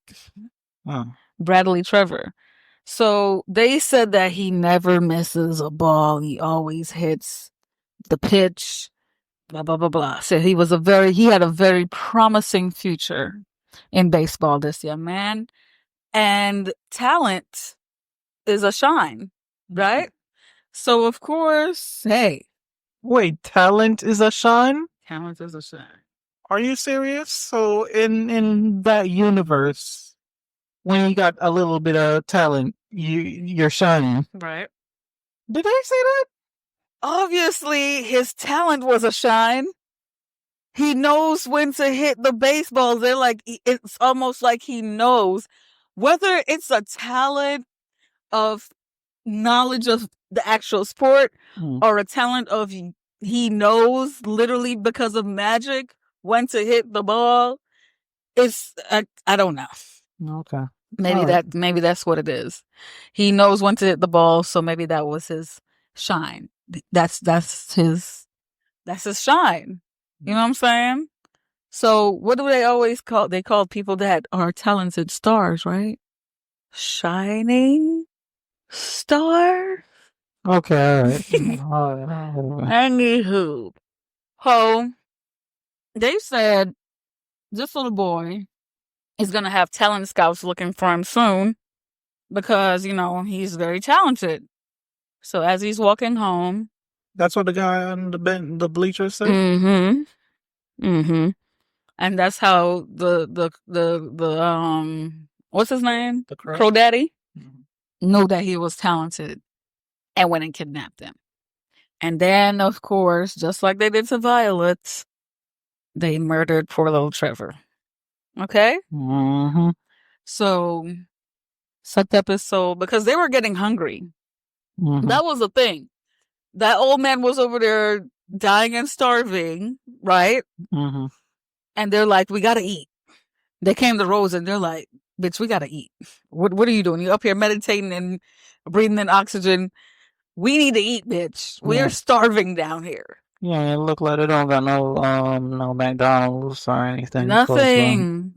Bradley Trevor. So they said that he never misses a ball. He always hits the pitch, blah, blah, blah, blah. So he had a very promising future in baseball, this young man. And talent is a shine, right? So of course, hey. Wait, talent is a shine? Talent is a shine. Are you serious? So in that universe, when you got a little bit of talent, you're shining. Right. Did I say that? Obviously, his talent was a shine. He knows when to hit the baseballs. It's almost like he knows whether it's a talent of knowledge of the actual sport or a talent of he knows literally because of magic when to hit the ball. It's I don't know. Okay. Maybe that's what it is. He knows when to hit the ball, so maybe that was his shine. That's his shine. You know what I'm saying? So what do they always call? They call people that are talented stars, right? Shining star. Okay, all right. Anywho, they said this little boy is gonna have talent scouts looking for him soon because he's very talented. So as he's walking home, that's what the guy on the bleachers said. And that's how the what's his name? The Crow Daddy knew that he was talented and went and kidnapped him. And then, of course, just like they did to Violet, they murdered poor little Trevor. Okay? So sucked up his soul because they were getting hungry. That was the thing. That old man was over there dying and starving, right? And they're like, we gotta eat. They came to Rose and they're like, bitch, we gotta eat. What are you doing? You up here meditating and breathing in oxygen. We need to eat, bitch. We're starving down here. Yeah, it looked like they don't got no McDonald's or anything. Nothing.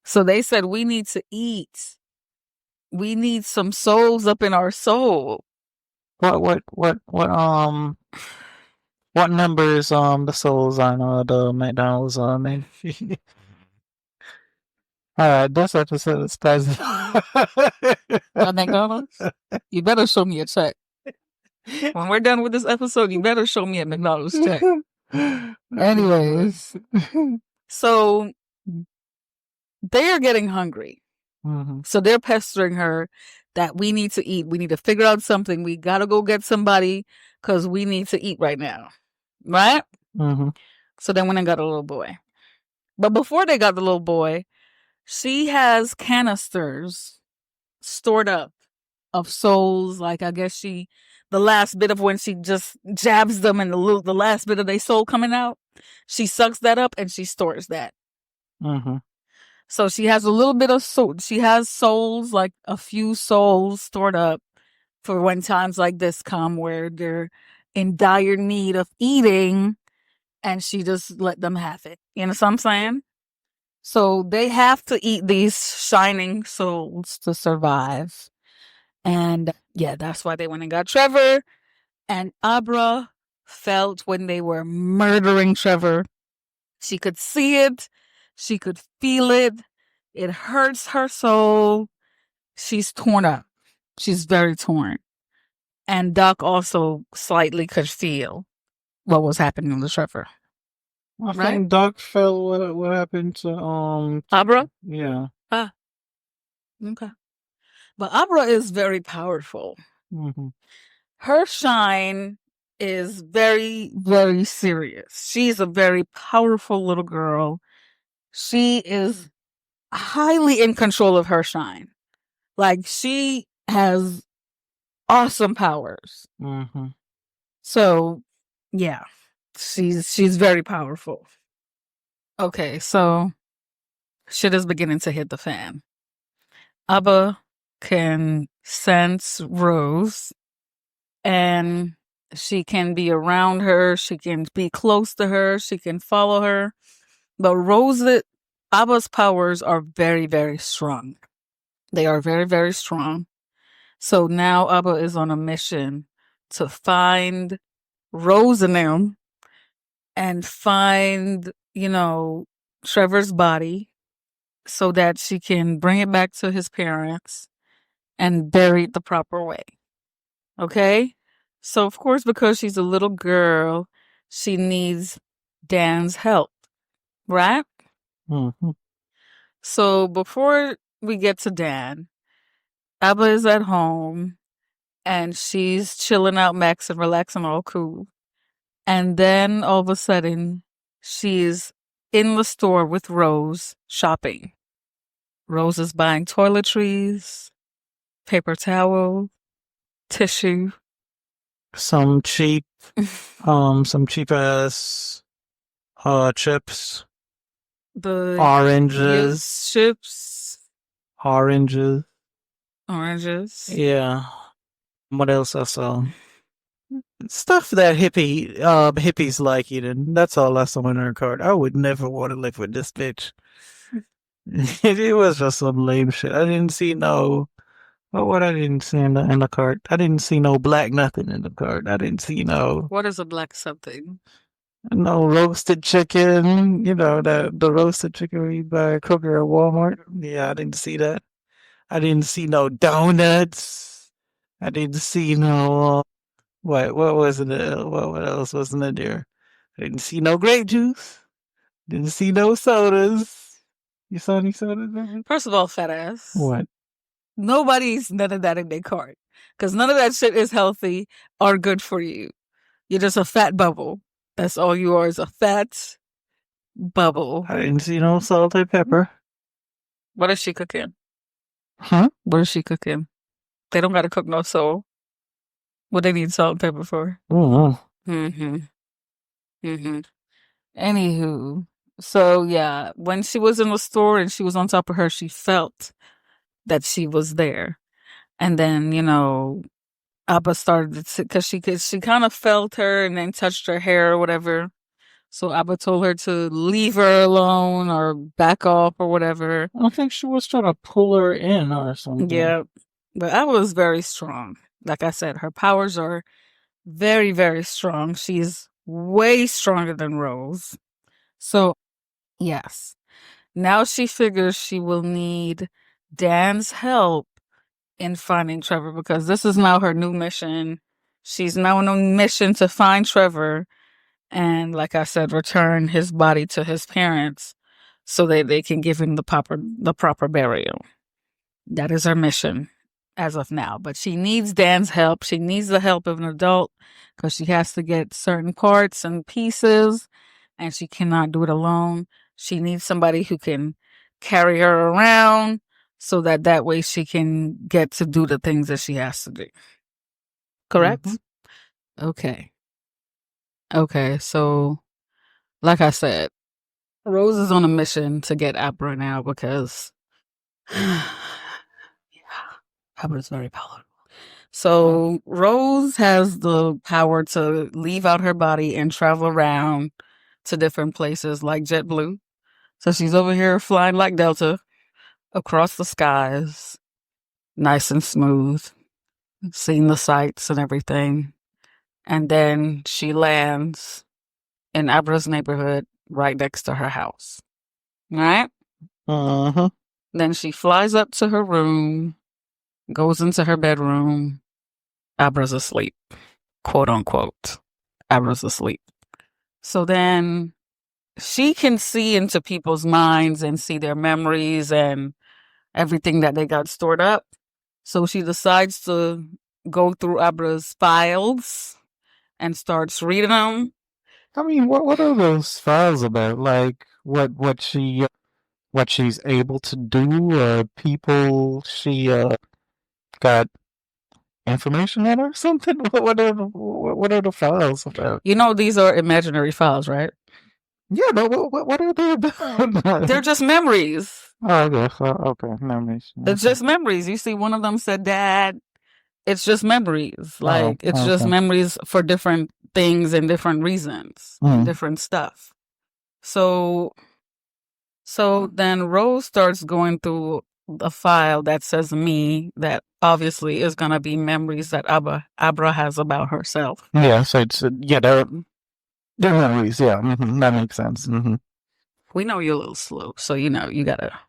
So they said we need to eat. We need some souls up in our soul. What numbers the souls on the McDonald's made? All right, this episode is spicy. At McDonald's? You better show me a check. When we're done with this episode, you better show me a McDonald's check. Anyways, so they are getting hungry. Mm-hmm. So they're pestering her that we need to eat. We need to figure out something. We got to go get somebody because we need to eat right now. Right? Mm-hmm. So they went and got a little boy. But before they got the little boy, she has canisters stored up of souls. Like, I guess the last bit of when she just jabs them and the last bit of their soul coming out, she sucks that up and she stores that. Mm-hmm. So she has a little bit of soul. She has souls, like a few souls stored up for when times like this come where they're in dire need of eating, and she just let them have it. You know what I'm saying? So they have to eat these shining souls to survive. And yeah, that's why they went and got Trevor. And Abra felt when they were murdering Trevor. She could see it. She could feel it. It hurts her soul. She's torn up. She's very torn. And Doc also slightly could feel what was happening to Trevor. I think Doc felt what happened to Abra? Yeah. Ah. Okay. But Abra is very powerful. Mm-hmm. Her shine is very, very serious. She's a very powerful little girl. She is highly in control of her shine. Like, she has awesome powers. Mm-hmm. So, yeah, she's very powerful. Okay, so shit is beginning to hit the fan. Abba can sense Rose, and she can be around her. She can be close to her. She can follow her. But Abba's powers are very, very strong. They are very, very strong. So now Abba is on a mission to find Rose and them and find, Trevor's body so that she can bring it back to his parents and bury it the proper way. Okay? So, of course, because she's a little girl, she needs Dan's help, right? Mm-hmm. So, before we get to Dan, Abba is at home and she's chilling out, Max, and relaxing, all cool. And then all of a sudden, she's in the store with Rose shopping. Rose is buying toiletries, paper towel, tissue. Some cheap ass chips. The oranges. Chips. Oranges. Oranges. Yeah. What else I saw? Stuff that hippies like eating. That's all I saw in her cart. I would never want to live with this bitch. It was just some lame shit. I didn't see no. What I didn't see in the cart. I didn't see no black nothing in the cart. I didn't see no. What is a black something? No roasted chicken. You know the roasted chicken we buy at Kroger or Walmart. Yeah, I didn't see that. I didn't see no donuts. I didn't see no. What was it? What else wasn't in there? I didn't see no grape juice. Didn't see no sodas. You saw any sodas? First of all, fat ass. What? Nobody's none of that in their cart. Because none of that shit is healthy or good for you. You're just a fat bubble. That's all you are, is a fat bubble. I didn't see no salt or pepper. What is she cooking? Huh? What is she cooking? They don't gotta cook no soul. What they need salt and pepper for? Mm-hmm. Anywho, so yeah, when she was in the store and she was on top of her, she felt that she was there. And then, Abba started to, because she kind of felt her and then touched her hair or whatever. So Abba told her to leave her alone or back off or whatever. I think she was trying to pull her in or something. Yeah, but Abba was very strong. Like I said, her powers are very, very strong. She's way stronger than Rose. So, yes. Now she figures she will need Dan's help in finding Trevor because this is now her new mission. She's now on a mission to find Trevor and, like I said, return his body to his parents so that they can give him the proper burial. That is her mission as of now. But she needs Dan's help. She needs the help of an adult because she has to get certain parts and pieces, and she cannot do it alone. She needs somebody who can carry her around so that way she can get to do the things that she has to do. Correct? Mm-hmm. Okay, so like I said, Rose is on a mission to get Abra now because Abra's very powerful. So Rose has the power to leave out her body and travel around to different places like JetBlue. So she's over here flying like Delta across the skies, nice and smooth, seeing the sights and everything. And then she lands in Abra's neighborhood right next to her house. All right? Uh-huh. Then she flies up to her room, goes into her bedroom. Abra's asleep, quote unquote. Abra's asleep. So then she can see into people's minds and see their memories and everything that they got stored up. So she decides to go through Abra's files and starts reading them. I mean, what are those files about? Like what she's able to do, or people she got information on or something? What are the files about? You know, these are imaginary files, right? Yeah, but what are they about? They're just memories. Oh, okay, memories. Okay. It's just memories. You see, one of them said, "Dad." It's just memories. Like, it's just memories for different things and different reasons, and different stuff. So then Rose starts going through a file that says me, that obviously is going to be memories that Abra has about herself. Yeah, so they're memories. Yeah, that makes sense. Mm-hmm. We know you're a little slow, so you gotta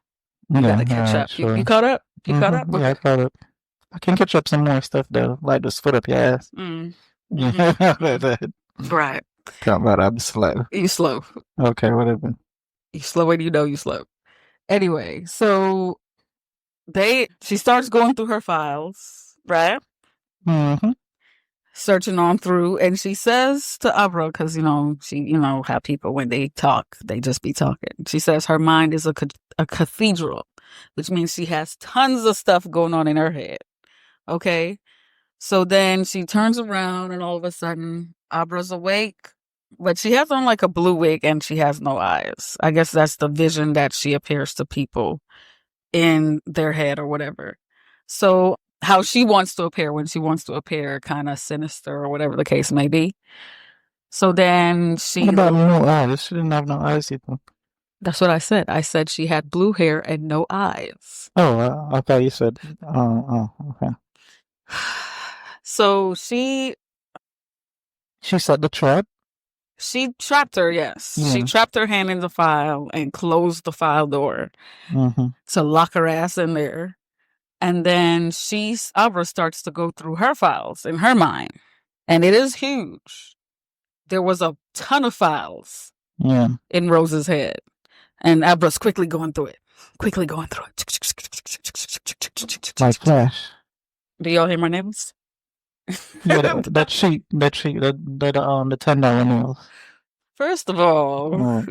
catch up. Sure. You caught up? You caught up? Yeah, I caught up. I can catch up some more stuff though, like this foot up your ass. Yeah, right. Come on, I'm slow. You slow. Okay, whatever. You slow and you know you slow. Anyway, so she starts going through her files, right? Mm-hmm. Searching on through, and she says to Abra, because how people, when they talk, they just be talking. She says her mind is a cathedral, which means she has tons of stuff going on in her head. Okay, so then she turns around, and all of a sudden, Abra's awake, but she has on like a blue wig, and she has no eyes. I guess that's the vision that she appears to people in their head or whatever. So how she wants to appear when she wants to appear kind of sinister or whatever the case may be. So then she... What about no eyes? She didn't have no eyes either. That's what I said. I said she had blue hair and no eyes. Oh, okay. You said... okay. So she set the trap? She trapped her, yes. Yeah. She trapped her hand in the file and closed the file door to lock her ass in there. And then Abra starts to go through her files in her mind. And it is huge. There was a ton of files in Rose's head. And Abra's quickly going through it. Like Flash. Do y'all hear my nails? Yeah, that sheet, the $10 nails. First of all,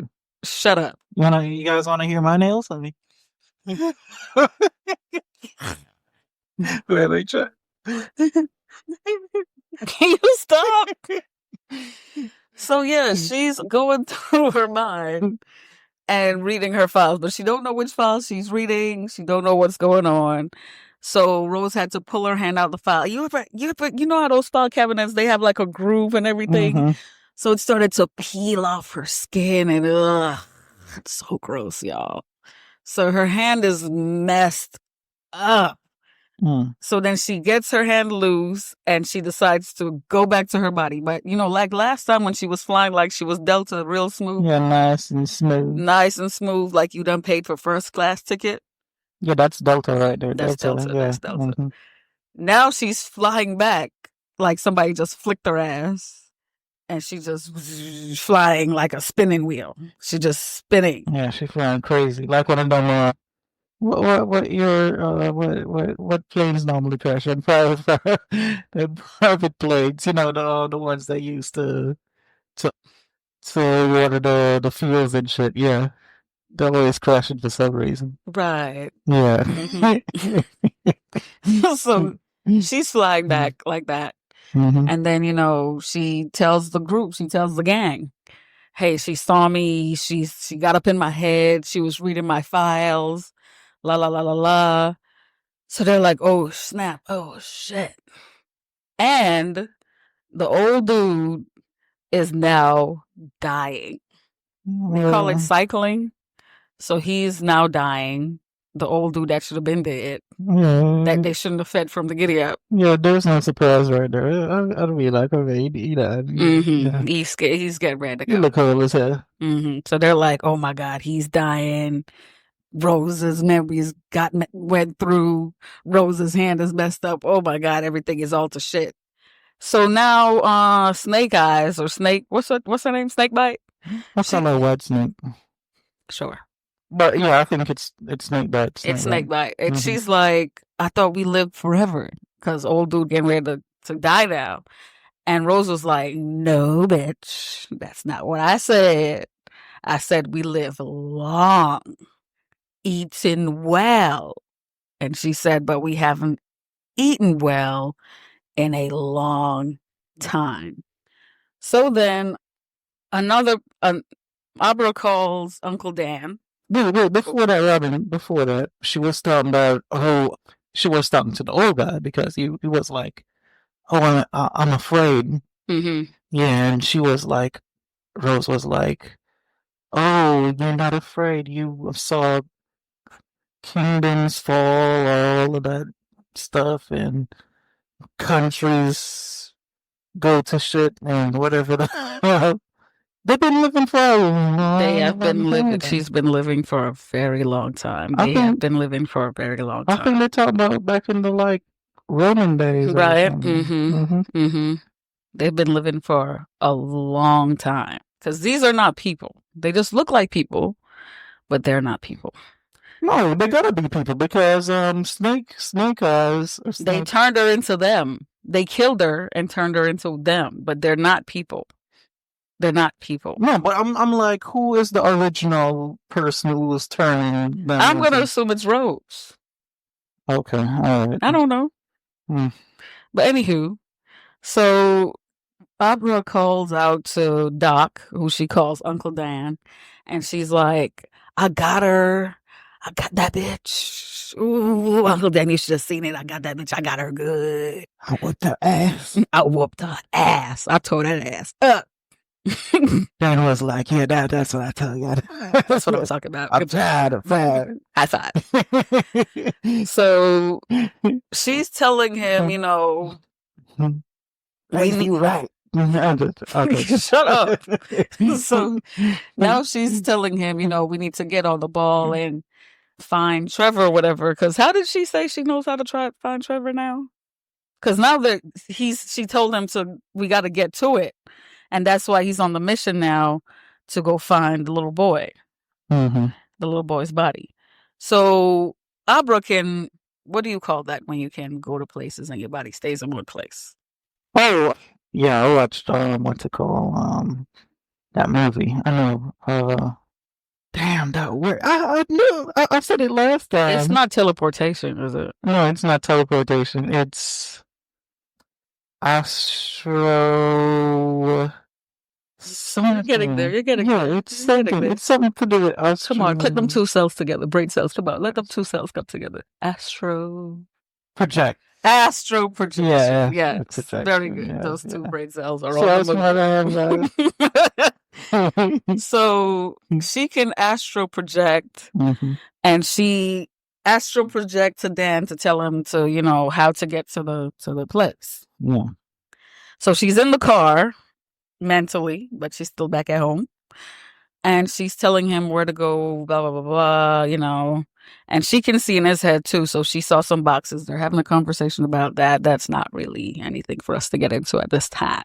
shut up. You guys want to hear my nails? I mean... Wait, try. Can you stop? So yeah, she's going through her mind and reading her files, but she don't know which files she's reading. She don't know what's going on. So Rose had to pull her hand out the file. You know how those file cabinets, they have like a groove and everything. So it started to peel off her skin, and it's so gross, y'all. So her hand is messed up. So then she gets her hand loose and she decides to go back to her body. But, like last time when she was flying, like she was Delta real smooth. Yeah, nice and smooth. Nice and smooth, like you done paid for first class ticket. Yeah, that's Delta right there. That's Delta. Yeah. That's Delta. Now she's flying back like somebody just flicked her ass. And she just flying like a spinning wheel. She just spinning. Yeah, she's flying crazy. Like one of them what planes normally crash on? Private planes, the ones they used to water the fields and shit. Yeah, they're always crashing for some reason. Right. Yeah. So she's flying back like that. And then, she tells the group, she tells the gang, hey, she saw me. She got up in my head. She was reading my files. La, la, la, la, la. So they're like, oh, snap. Oh, shit. And the old dude is now dying. They call it cycling. So he's now dying. The old dude that should have been dead. That they shouldn't have fed from the giddy up. Yeah, there's no surprise right there. I'd be like, okay, he died. Yeah. He's getting ready to go. He look old as hell. So they're like, oh my God, he's dying. Rose's memories went through. Rose's hand is messed up. Oh my God, everything is all to shit. So now, Snake Eyes or Snake, what's her name? Snake Bite? I call her White Snake. Sure. But yeah, I think it's Snake Bite. It's Snake Bite. And she's like, I thought we lived forever because old dude getting ready to die now. And Rose was like, no, bitch, that's not what I said. I said we live long, eating well. And she said, but we haven't eaten well in a long time. So then Abra calls Uncle Dan. Wait, before that, Robin, she was talking about, she was talking to the old guy because he was like, oh, I'm afraid. Yeah, and she was like, Rose was like, oh, you're not afraid. You saw kingdoms fall, all of that stuff, and countries go to shit and whatever the hell. They've been living for a long They have been living. She's been living for a very long time. They have been living for a very long time. I think they talked about back in the Roman days. Right. They've been living for a long time. Because these are not people. They just look like people, but they're not people. No, they gotta be people because Snake Eyes. They turned her into them. They killed her and turned her into them, but they're not people. They're not people. No, but I'm like, who is the original person who was turning them? I'm gonna assume it's Rose. Okay, all right. I don't know. But anywho, so Abra calls out to Doc, who she calls Uncle Dan, and she's like, I got her. I got that bitch. Ooh, Uncle Dan, you should have seen it. I got that bitch. I got her good. I whooped her ass. I whooped her ass. I tore that ass up. Dan was like, yeah, that's what I tell you. That's what I'm talking about. I'm tired of that. I thought. So she's telling him, you right. Okay. Shut up. So now she's telling him, we need to get on the ball and find Trevor or whatever. Because how did she say she knows how to find Trevor now? Because now that she told him we got to get to it. And that's why he's on the mission now to go find the little boy, the little boy's body. So Abra can, what do you call that when you can go to places and your body stays in one place? Oh, yeah, I watched, what's it called? That movie. I know. Damn, that word. I knew. I said it last time. It's not teleportation, is it? No, it's not teleportation. It's astro. You're getting there. Yeah, it's something. It's something to do with astro. Come on, click them two cells together. Brain cells. Come on, let them two cells come together. Astro projection. Yeah. Yes. Very good. Yeah, those two brain cells are all. So she can astro project, and she astral project to Dan to tell him to, how to get to the place. Yeah. So she's in the car mentally, but she's still back at home. And she's telling him where to go, blah, blah, blah, blah, And she can see in his head too. So she saw some boxes. They're having a conversation about that. That's not really anything for us to get into at this time.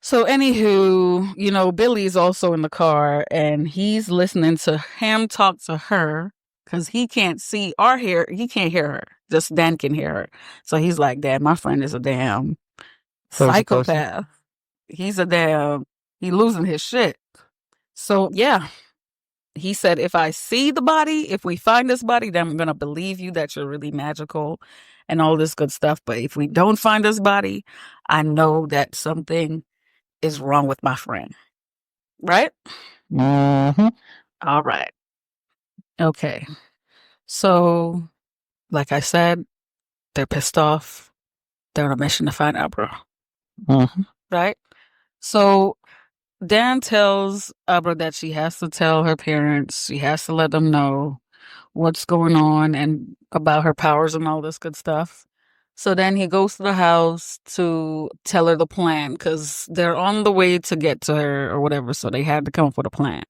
So anywho, Billy's also in the car and he's listening to him talk to her because he can't see or hear. He can't hear her. Just Dan can hear her. So he's like, Dad, my friend is a damn psychopath. He's he losing his shit. So yeah, he said, if I see the body, if we find this body, then I'm going to believe you that you're really magical and all this good stuff. But if we don't find this body, I know that something is wrong with my friend. Right? Mm-hmm. All right. Okay. So, like I said, they're pissed off. They're on a mission to find Abra. Mm-hmm. Right? So, Dan tells Abra that she has to tell her parents, she has to let them know what's going on and about her powers and all this good stuff. So then he goes to the house to tell her the plan because they're on the way to get to her or whatever. So they had to come up with a plan.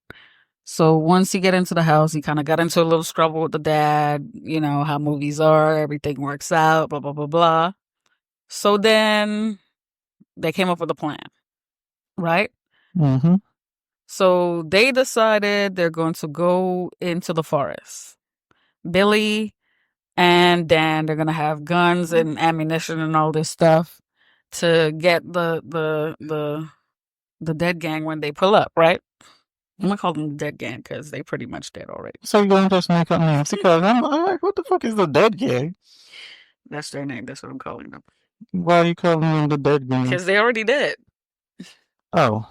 So once he get into the house, he kind of got into a little struggle with the dad, how movies are, everything works out, blah, blah, blah, blah. So then they came up with a plan, right? Mm-hmm. So they decided they're going to go into the forest. Billy and Dan, they're gonna have guns and ammunition and all this stuff to get the dead gang when they pull up, right? I'm gonna call them the dead gang because they pretty much dead already. So you're going to just make up names because I'm like, what the fuck is the dead gang? That's their name. That's what I'm calling them. Why are you calling them the dead gang? Because they already dead. Oh,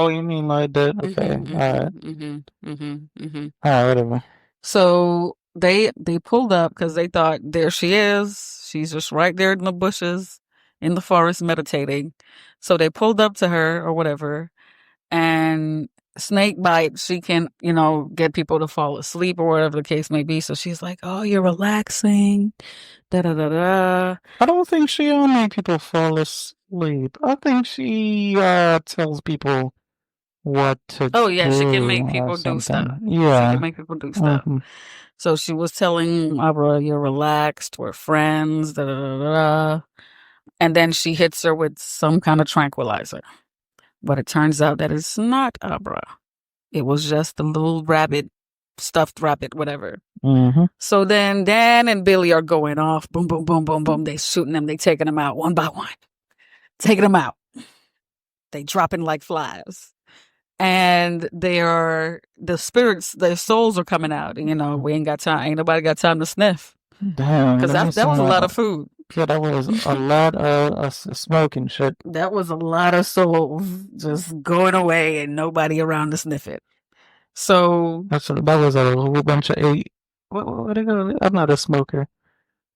you mean like dead? Okay, all right. All right, whatever. So they pulled up because they thought there she is. She's just right there in the bushes in the forest meditating. So they pulled up to her or whatever. And snake bite, she can, get people to fall asleep or whatever the case may be. So she's like, oh, you're relaxing. Da da da da. I don't think she make people fall asleep. I think she tells people what to do. Oh, yeah, she can make people do stuff. Yeah. She can make people do stuff. Mm-hmm. So she was telling Abra, you're relaxed, we're friends, da da da da. And then she hits her with some kind of tranquilizer. But it turns out that it's not Abra. It was just a little rabbit, stuffed rabbit, whatever. Mm-hmm. So then Dan and Billy are going off. Boom, boom, boom, boom, boom. They shooting them. They taking them out one by one. Taking them out. They dropping like flies. And the spirits, their souls are coming out. And, we ain't got time. Ain't nobody got time to sniff. Damn. Because that was a lot of food. Yeah, that was a lot of smoking shit. That was a lot of souls just going away and nobody around to sniff it. So that was a whole bunch of what they call it? I'm not a smoker.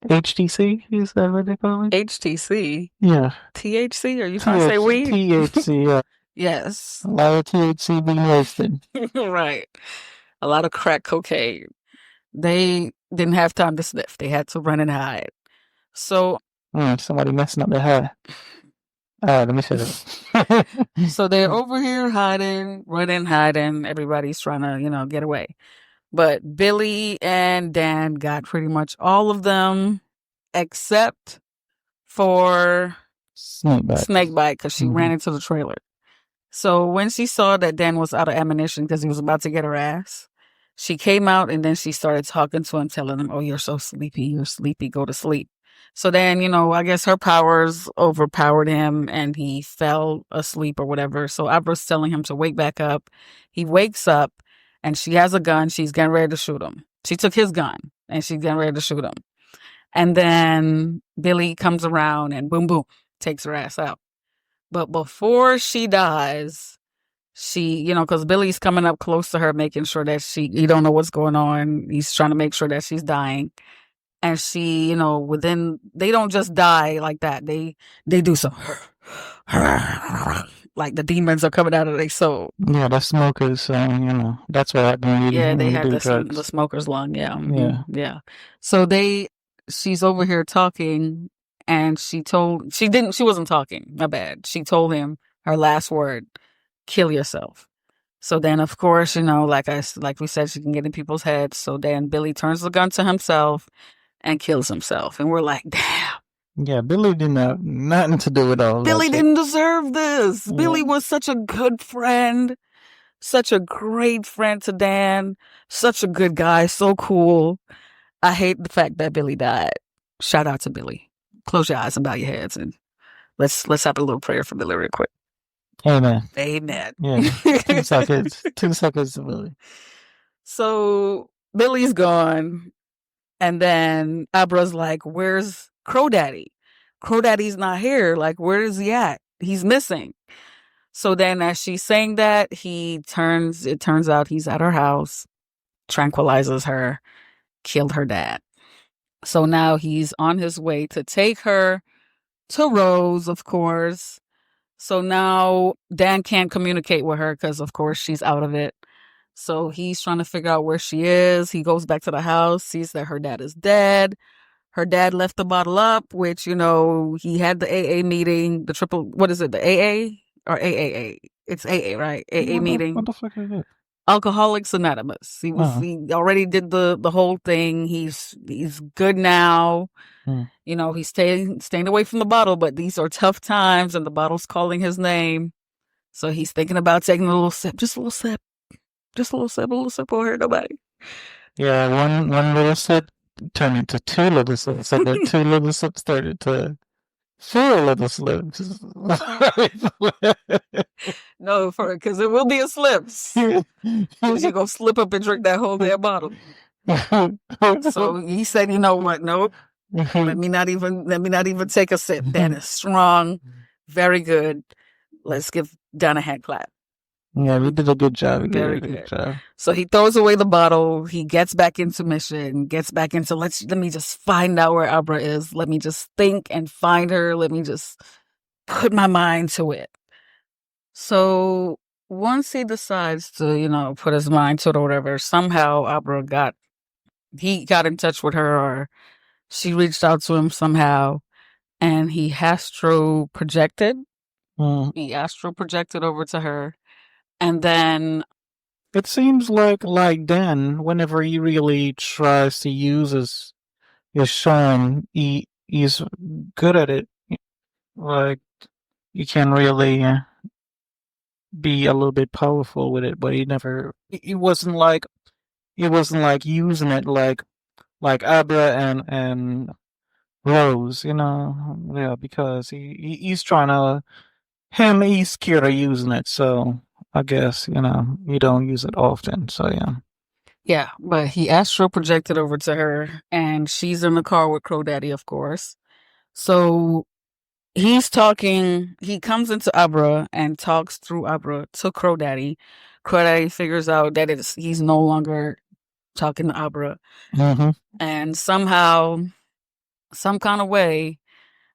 HTC? Is that what they call it? HTC? Yeah. THC? Are you trying to say weed? THC, yeah. Yes. A lot of THC being wasted. Right. A lot of crack cocaine. They didn't have time to sniff. They had to run and hide. So somebody messing up their hair. Let me shut up. So they're over here hiding, running, hiding. Everybody's trying to, get away. But Billy and Dan got pretty much all of them except for Snakebite because she ran into the trailer. So when she saw that Dan was out of ammunition because he was about to get her ass, she came out and then she started talking to him, telling him, oh, you're so sleepy. You're sleepy. Go to sleep. So then, I guess her powers overpowered him and he fell asleep or whatever. So Abra's telling him to wake back up. He wakes up and she has a gun. She's getting ready to shoot him. She took his gun and she's getting ready to shoot him. And then Billy comes around and boom, boom, takes her ass out. But before she dies, she, because Billy's coming up close to her, making sure that he don't know what's going on. He's trying to make sure that she's dying. And she, they don't just die like that. They do some, like the demons are coming out of their soul. Yeah, the smokers, that's what happened Yeah, when they you had do the drugs. smoker's lung. Yeah, Yeah. yeah. So she's over here talking, and she wasn't talking. My bad. She told him her last word: "Kill yourself." So then, of course, like we said, she can get in people's heads. So then Billy turns the gun to himself and kills himself, and we're like, damn. Yeah, Billy didn't have nothing to do with all that Billy shit. didn't deserve this. Yeah. Billy was such a good friend, such a great friend to Dan, such a good guy, so cool. I hate the fact that Billy died. Shout out to Billy. Close your eyes and bow your heads, and let's have a little prayer for Billy real quick. Amen. Amen. Yeah. 2 seconds. 2 seconds to Billy. So Billy's gone, and then Abra's like, "Where's Crow Daddy? Crow Daddy's not here. Like, where is he at? He's missing." So then as she's saying that, it turns out he's at her house, tranquilizes her, killed her dad. So now he's on his way to take her to Rose, of course. So now Dan can't communicate with her because, of course, she's out of it. So he's trying to figure out where she is. He goes back to the house, sees that her dad is dead. Her dad left the bottle up, which, he had the AA meeting, what is it, the AA or AAA? It's AA, right? AA meeting. What the fuck is it? Alcoholics Anonymous. He already did the whole thing. He's good now. He's staying away from the bottle, but these are tough times and the bottle's calling his name. So he's thinking about taking a little sip, just a little sip. Just a little sip over here, nobody. Yeah, one little sip turned into 2 little sips, and then 2 little sips turned into 4 little slips. No, because it will be a slips. You're gonna slip up and drink that whole damn bottle. So he said, "You know what? Nope. Let me not even take a sip. That is strong, very good. Let's give Don a hand clap." Yeah, we did a good job. Very good. So he throws away the bottle. He gets back into mission. Gets back into let me just find out where Abra is. Let me just think and find her. Let me just put my mind to it. So once he decides to, put his mind to it or whatever, somehow Abra got in touch with her, or she reached out to him somehow, and he astro projected. He astro projected over to her, and then it seems like Dan, whenever he really tries to use his charm, he's good at it. Like, you can really be a little bit powerful with it, but it wasn't like using it like Abra and Rose, yeah, because he's trying to he's scared of using it, so I guess you don't use it often, so yeah. Yeah, but he astro projected over to her, and she's in the car with Crow Daddy, of course. So he's talking. He comes into Abra and talks through Abra to Crow Daddy. Crow Daddy figures out that he's no longer talking to Abra, and somehow, some kind of way,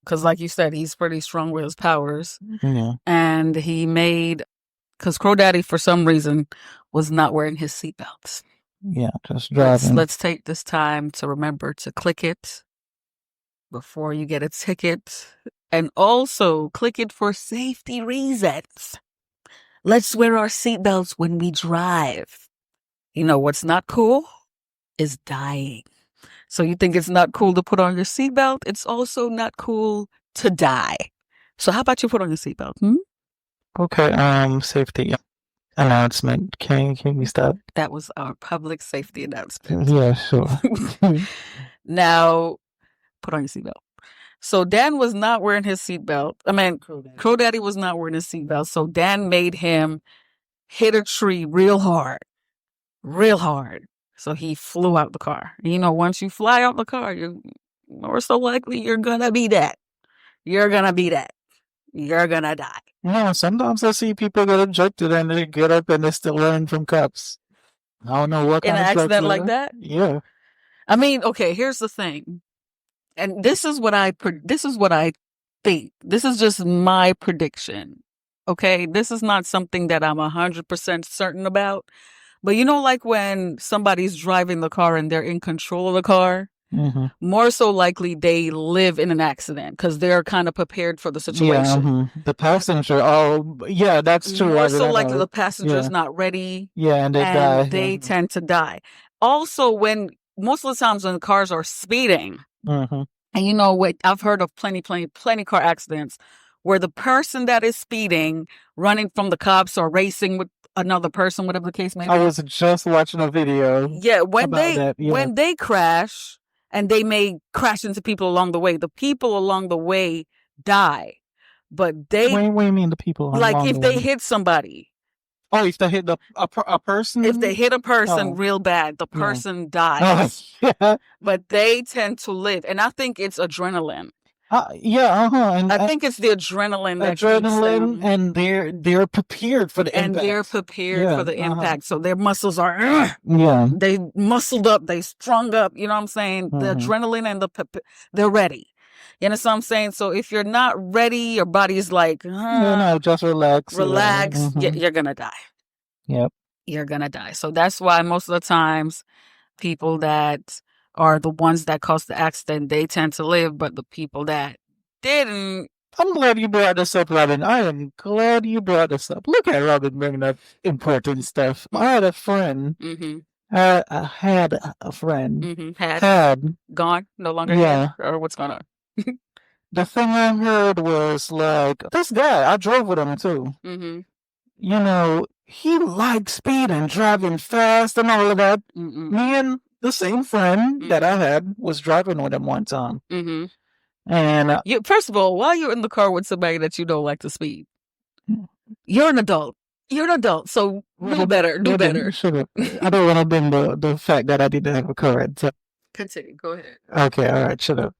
because like you said, he's pretty strong with his powers. Yeah. And he made, because Crow Daddy for some reason was not wearing his seatbelts. Yeah, just driving. Let's take this time to remember to click it before you get a ticket. And also click it for safety reasons. Let's wear our seatbelts when we drive. What's not cool is dying. So you think it's not cool to put on your seatbelt? It's also not cool to die. So how about you put on your seatbelt? Okay, safety announcement. Can we stop? That was our public safety announcement. Yeah, sure. Now, put on your seatbelt. So Dan was not wearing his seatbelt. I mean, Crow Daddy was not wearing his seatbelt. So Dan made him hit a tree real hard. So he flew out the car. Once you fly out the car, you're more so likely you're going to be dead. You're going to be dead. You're going to die. Yeah, sometimes I see people get ejected and they get up and they're still running from cops. I don't know what kind of accident like that. Yeah. I mean, okay, here's the thing. And this is what I think. This is just my prediction. Okay, this is not something that I'm 100% certain about. But like when somebody's driving the car and they're in control of the car, more so likely they live in an accident because they're kind of prepared for the situation. Yeah, the passenger. Oh, yeah, that's true. More so likely the passenger's not ready. Yeah, and they die. They tend to die. Also, when most of the times when cars are speeding, and what I've heard of plenty car accidents where the person that is speeding, running from the cops or racing with another person, whatever the case may be. I was just watching a video. Yeah, when they crash and they may crash into people along the way, the people along the way die. But they what do you mean the people like if they hit somebody. Oh, if they hit a person? If they hit a person real bad, the person dies. Yeah. But they tend to live. And I think it's adrenaline. And I think it's the adrenaline that adrenaline, and they're prepared for the impact. And they're prepared for the impact. So their muscles are they muscled up, they strung up, you know what I'm saying? The adrenaline and they're ready. You know what I'm saying? So if you're not ready, your body's like, just relax. You're gonna die. Yep. You're gonna die. So that's why most of the times people that are the ones that caused the accident, they tend to live, but the people that didn't. I'm glad you brought this up, Robin. I am glad you brought this up. Look at Robin bringing up important stuff. I had a friend. I had a friend. Had gone, no longer here, or what's going on? The thing I heard was like, this guy, I drove with him too. He liked speeding, driving fast and all of that. Me and the same friend that I had was driving with him one time. And first of all, while you're in the car with somebody that you don't like to speed, you're an adult. So do better. Do better. I don't want to blame the fact that I didn't have a car. So. Continue. Go ahead. Okay. All right. Shut up.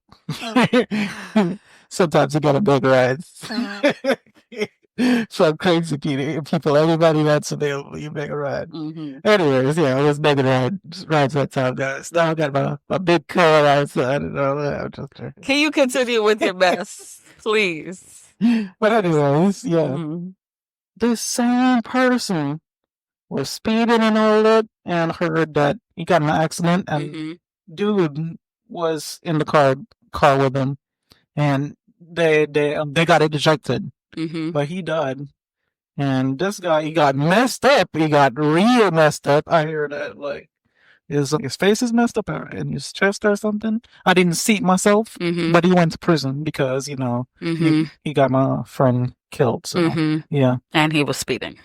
Sometimes you gotta beg rides. Some crazy people, everybody that's available, you make a ride. Anyways, I was making rides that time, guys. Now I got my big car outside and all that. Can you continue with your mess, please? But anyways, this same person was speeding and all that, and heard that he got in an accident, and dude was in the car with him, and they got ejected. But he died. And this guy, he got messed up. He got real messed up. I hear that, like, his face is messed up in his chest or something. I didn't see it myself, but he went to prison because, he got my friend killed. So, yeah. And he was speeding.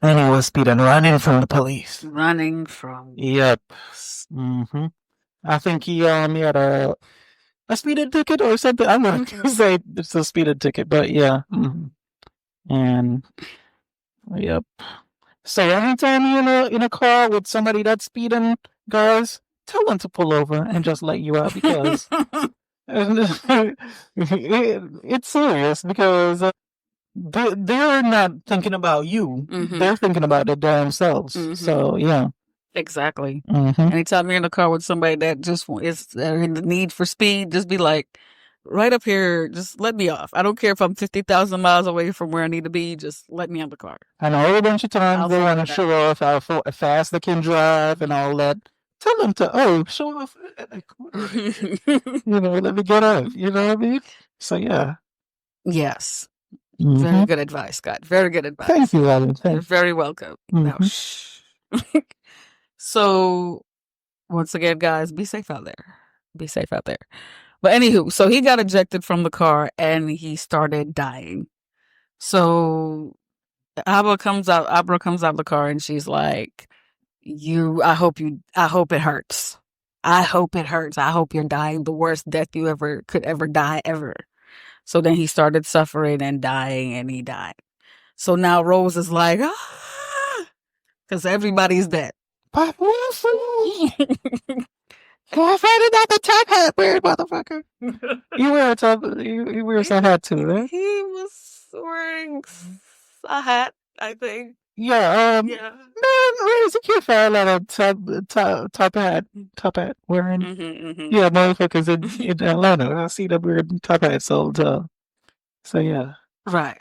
Running from the police. Yep. I think he had a speeding ticket or something. I'm going to say it's a speeding ticket, but yeah. And yep. So anytime you're in a car with somebody that's speeding, guys, tell them to pull over and just let you out because it's serious because they're not thinking about you. They're thinking about their damn selves. So yeah. Exactly. Anytime you're in a car with somebody that just is in the need for speed, just be like, right up here, just let me off. I don't care if I'm 50,000 miles away from where I need to be. Just let me on the car. I know a bunch of times they want to show off how fast they can drive and all that. Tell them to, show off. Let me get out. You know what I mean? So, yeah. Yes. Very good advice, Scott. Very good advice. Thank you, Robin. You're very welcome. Now, shh. So, once again, guys, be safe out there. But anywho, so he got ejected from the car and he started dying. So Abra comes out of the car and she's like, I hope it hurts. I hope it hurts. I hope you're dying the worst death you could ever die ever. So then he started suffering and dying and he died. So now Rose is like, because everybody's dead. But I found out the top hat, weird motherfucker. You wear a hat too, right? He was wearing a hat, I think. Yeah, man, where's the kid found out a top hat wearing? Yeah, motherfuckers in Atlanta. I see them wearing top hats all the time. So yeah. Right.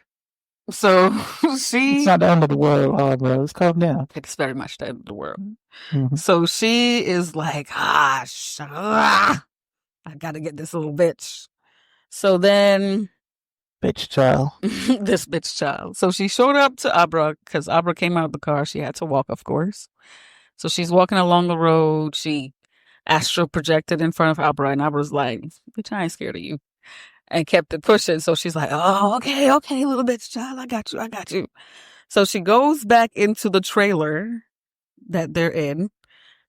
So It's not the end of the world, Abra. Let's calm down. It's very much the end of the world. Mm-hmm. So she is like, I gotta get this little bitch. So then bitch child. This bitch child. So she showed up to Abra because Abra came out of the car. She had to walk, of course. So she's walking along the road. She astral projected in front of Abra, and Abra's like, bitch, I ain't scared of you. And kept it pushing. So she's like, oh, okay, little bitch child. I got you. So she goes back into the trailer that they're in,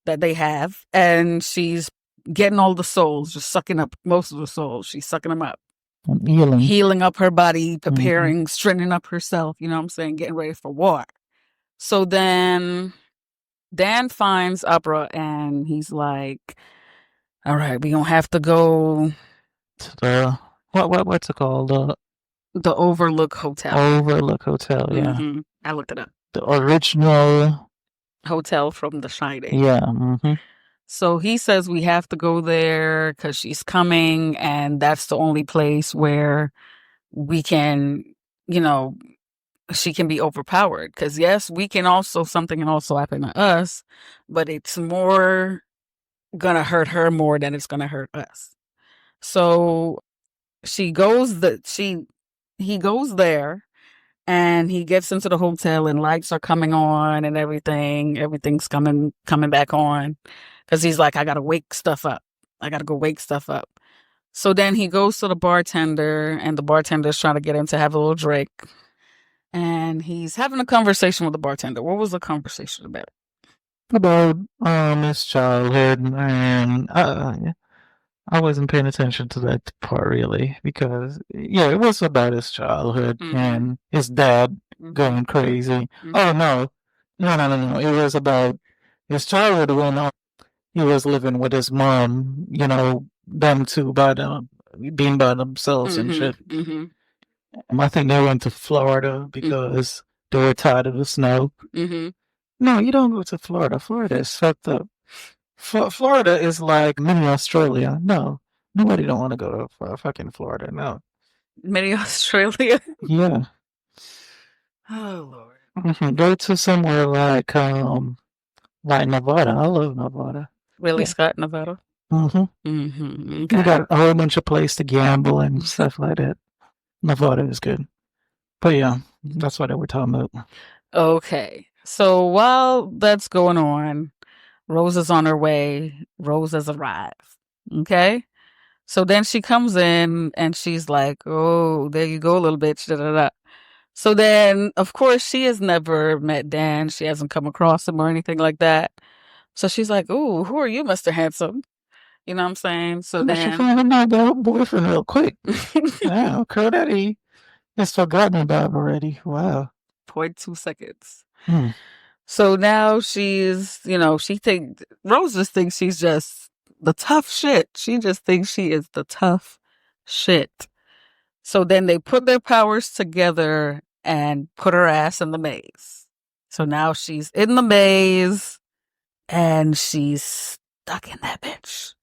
that they have, and she's getting all the souls, just sucking up most of the souls. She's sucking them up. Healing up her body, preparing, strengthening up herself, you know what I'm saying, getting ready for war. So then Dan finds Abra and he's like, all right, we gonna have to go to the what's it called? The Overlook Hotel. Overlook Hotel, yeah. Mm-hmm. I looked it up. The original hotel from The Shining. Yeah. Mm-hmm. So he says we have to go there because she's coming, and that's the only place where we can, she can be overpowered. Because yes, something can also happen to us, but it's more gonna hurt her more than it's gonna hurt us. So he goes there, and he gets into the hotel, and lights are coming on and everything's coming back on, because he's like, I gotta wake stuff up. I gotta go wake stuff up. So then he goes to the bartender, and the bartender's trying to get him to have a little drink. And he's having a conversation with the bartender. What was the conversation about? About his childhood, and I wasn't paying attention to that part really, because it was about his childhood and his dad going crazy. Oh no. It was about his childhood when he was living with his mom. Them two being by themselves and shit. I think they went to Florida because they were tired of the snow. No, you don't go to Florida. Florida is fucked up. Florida is like mini Australia. No, nobody don't want to go to fucking Florida. No, mini Australia. Yeah. Oh Lord. Go to somewhere like Nevada. I love Nevada. Really, Scott, Nevada. Okay. You got a whole bunch of places to gamble and stuff like that. Nevada is good. But yeah, that's what they were talking about. Okay. So while that's going on, Rose is on her way. Rose has arrived. Okay. So then she comes in and she's like, oh, there you go, little bitch. Da, da, da. So then, of course, she has never met Dan. She hasn't come across him or anything like that. So she's like, oh, who are you, Mr. Handsome? You know what I'm saying? So then she found my boyfriend real quick. Wow, Cody has forgotten about him already. Wow. 0.2 seconds. So now she's, Rose just thinks she's just the tough shit. She just thinks she is the tough shit. So then they put their powers together and put her ass in the maze. So now she's in the maze and she's stuck in that bitch.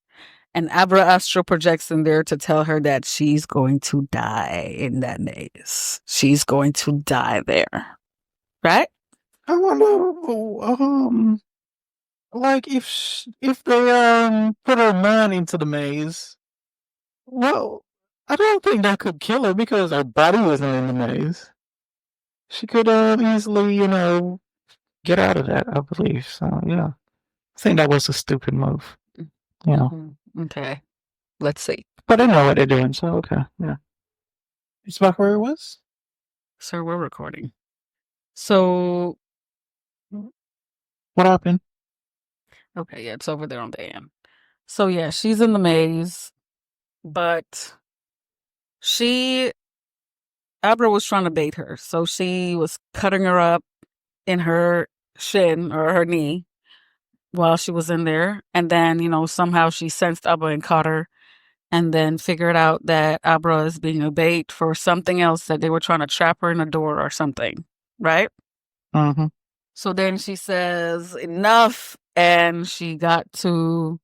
And Abra astral projects in there to tell her that she's going to die in that maze. She's going to die there. Right? I wonder, like if they put her man into the maze, well, I don't think that could kill her because her body wasn't in the maze. She could easily, get out of that, I believe. So yeah, I think that was a stupid move. Yeah. Okay. Let's see. But I know what they're doing, so okay. Yeah. It's back where it was? Sir, we're recording. So what happened? Okay, yeah, it's over there on the end. So yeah, she's in the maze, but Abra was trying to bait her. So she was cutting her up in her shin or her knee while she was in there. And then, somehow she sensed Abra and caught her, and then figured out that Abra is being a bait for something else, that they were trying to trap her in a door or something. Right? Mm-hmm. So then she says, enough. And she got to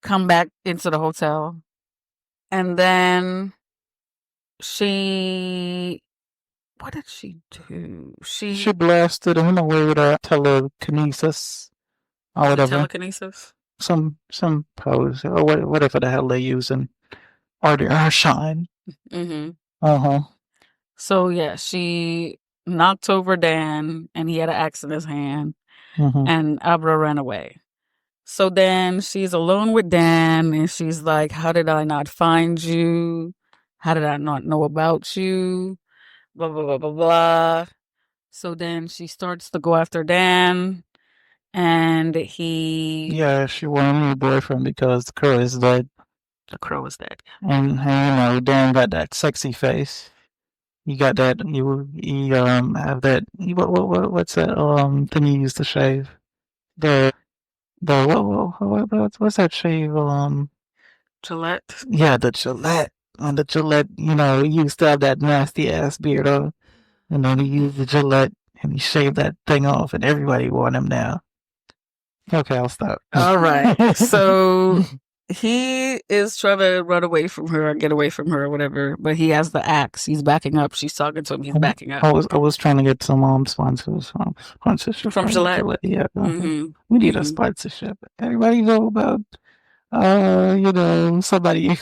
come back into the hotel. And then she what did she do? She blasted him away with a telekinesis or whatever. Telekinesis? Some pose or whatever the hell they're using. Or the Earthshine. Mm-hmm. Uh-huh. So yeah, she knocked over Dan and he had an axe in his hand, and Abra ran away. So then she's alone with Dan and she's like, how did I not find you? How did I not know about you? Blah, blah, blah, blah, blah. So then she starts to go after Dan and he. Yeah, she wanted a new boyfriend because the crow is dead. The crow is dead. And you know, Dan got that sexy face. You got that. You have that. What's that thing you used to shave? What's that shave? Gillette. Yeah, the Gillette. On the Gillette, you know, he used to have that nasty ass beard on, and then he used the Gillette and he shaved that thing off, and everybody wanted him now. Okay, I'll stop. All right. So he is trying to run away from her or get away from her or whatever, but he has the axe. He's backing up. She's talking to him. He's backing up. I was trying to get some sponsorship from Gillette. Yeah, we need a sponsorship. Everybody know about you know, somebody.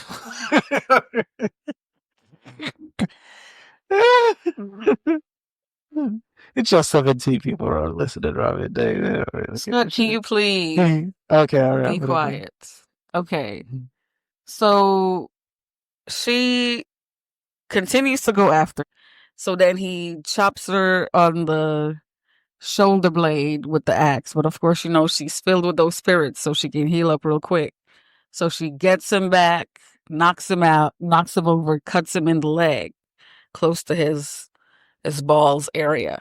It's just 17 people are listening, Robin. Can you please? Okay, all right. Be quiet. Okay. So she continues to go after. So then he chops her on the shoulder blade with the axe. But of course, you know, she's filled with those spirits, so she can heal up real quick. So she gets him back, knocks him out, knocks him over, cuts him in the leg, close to his balls area.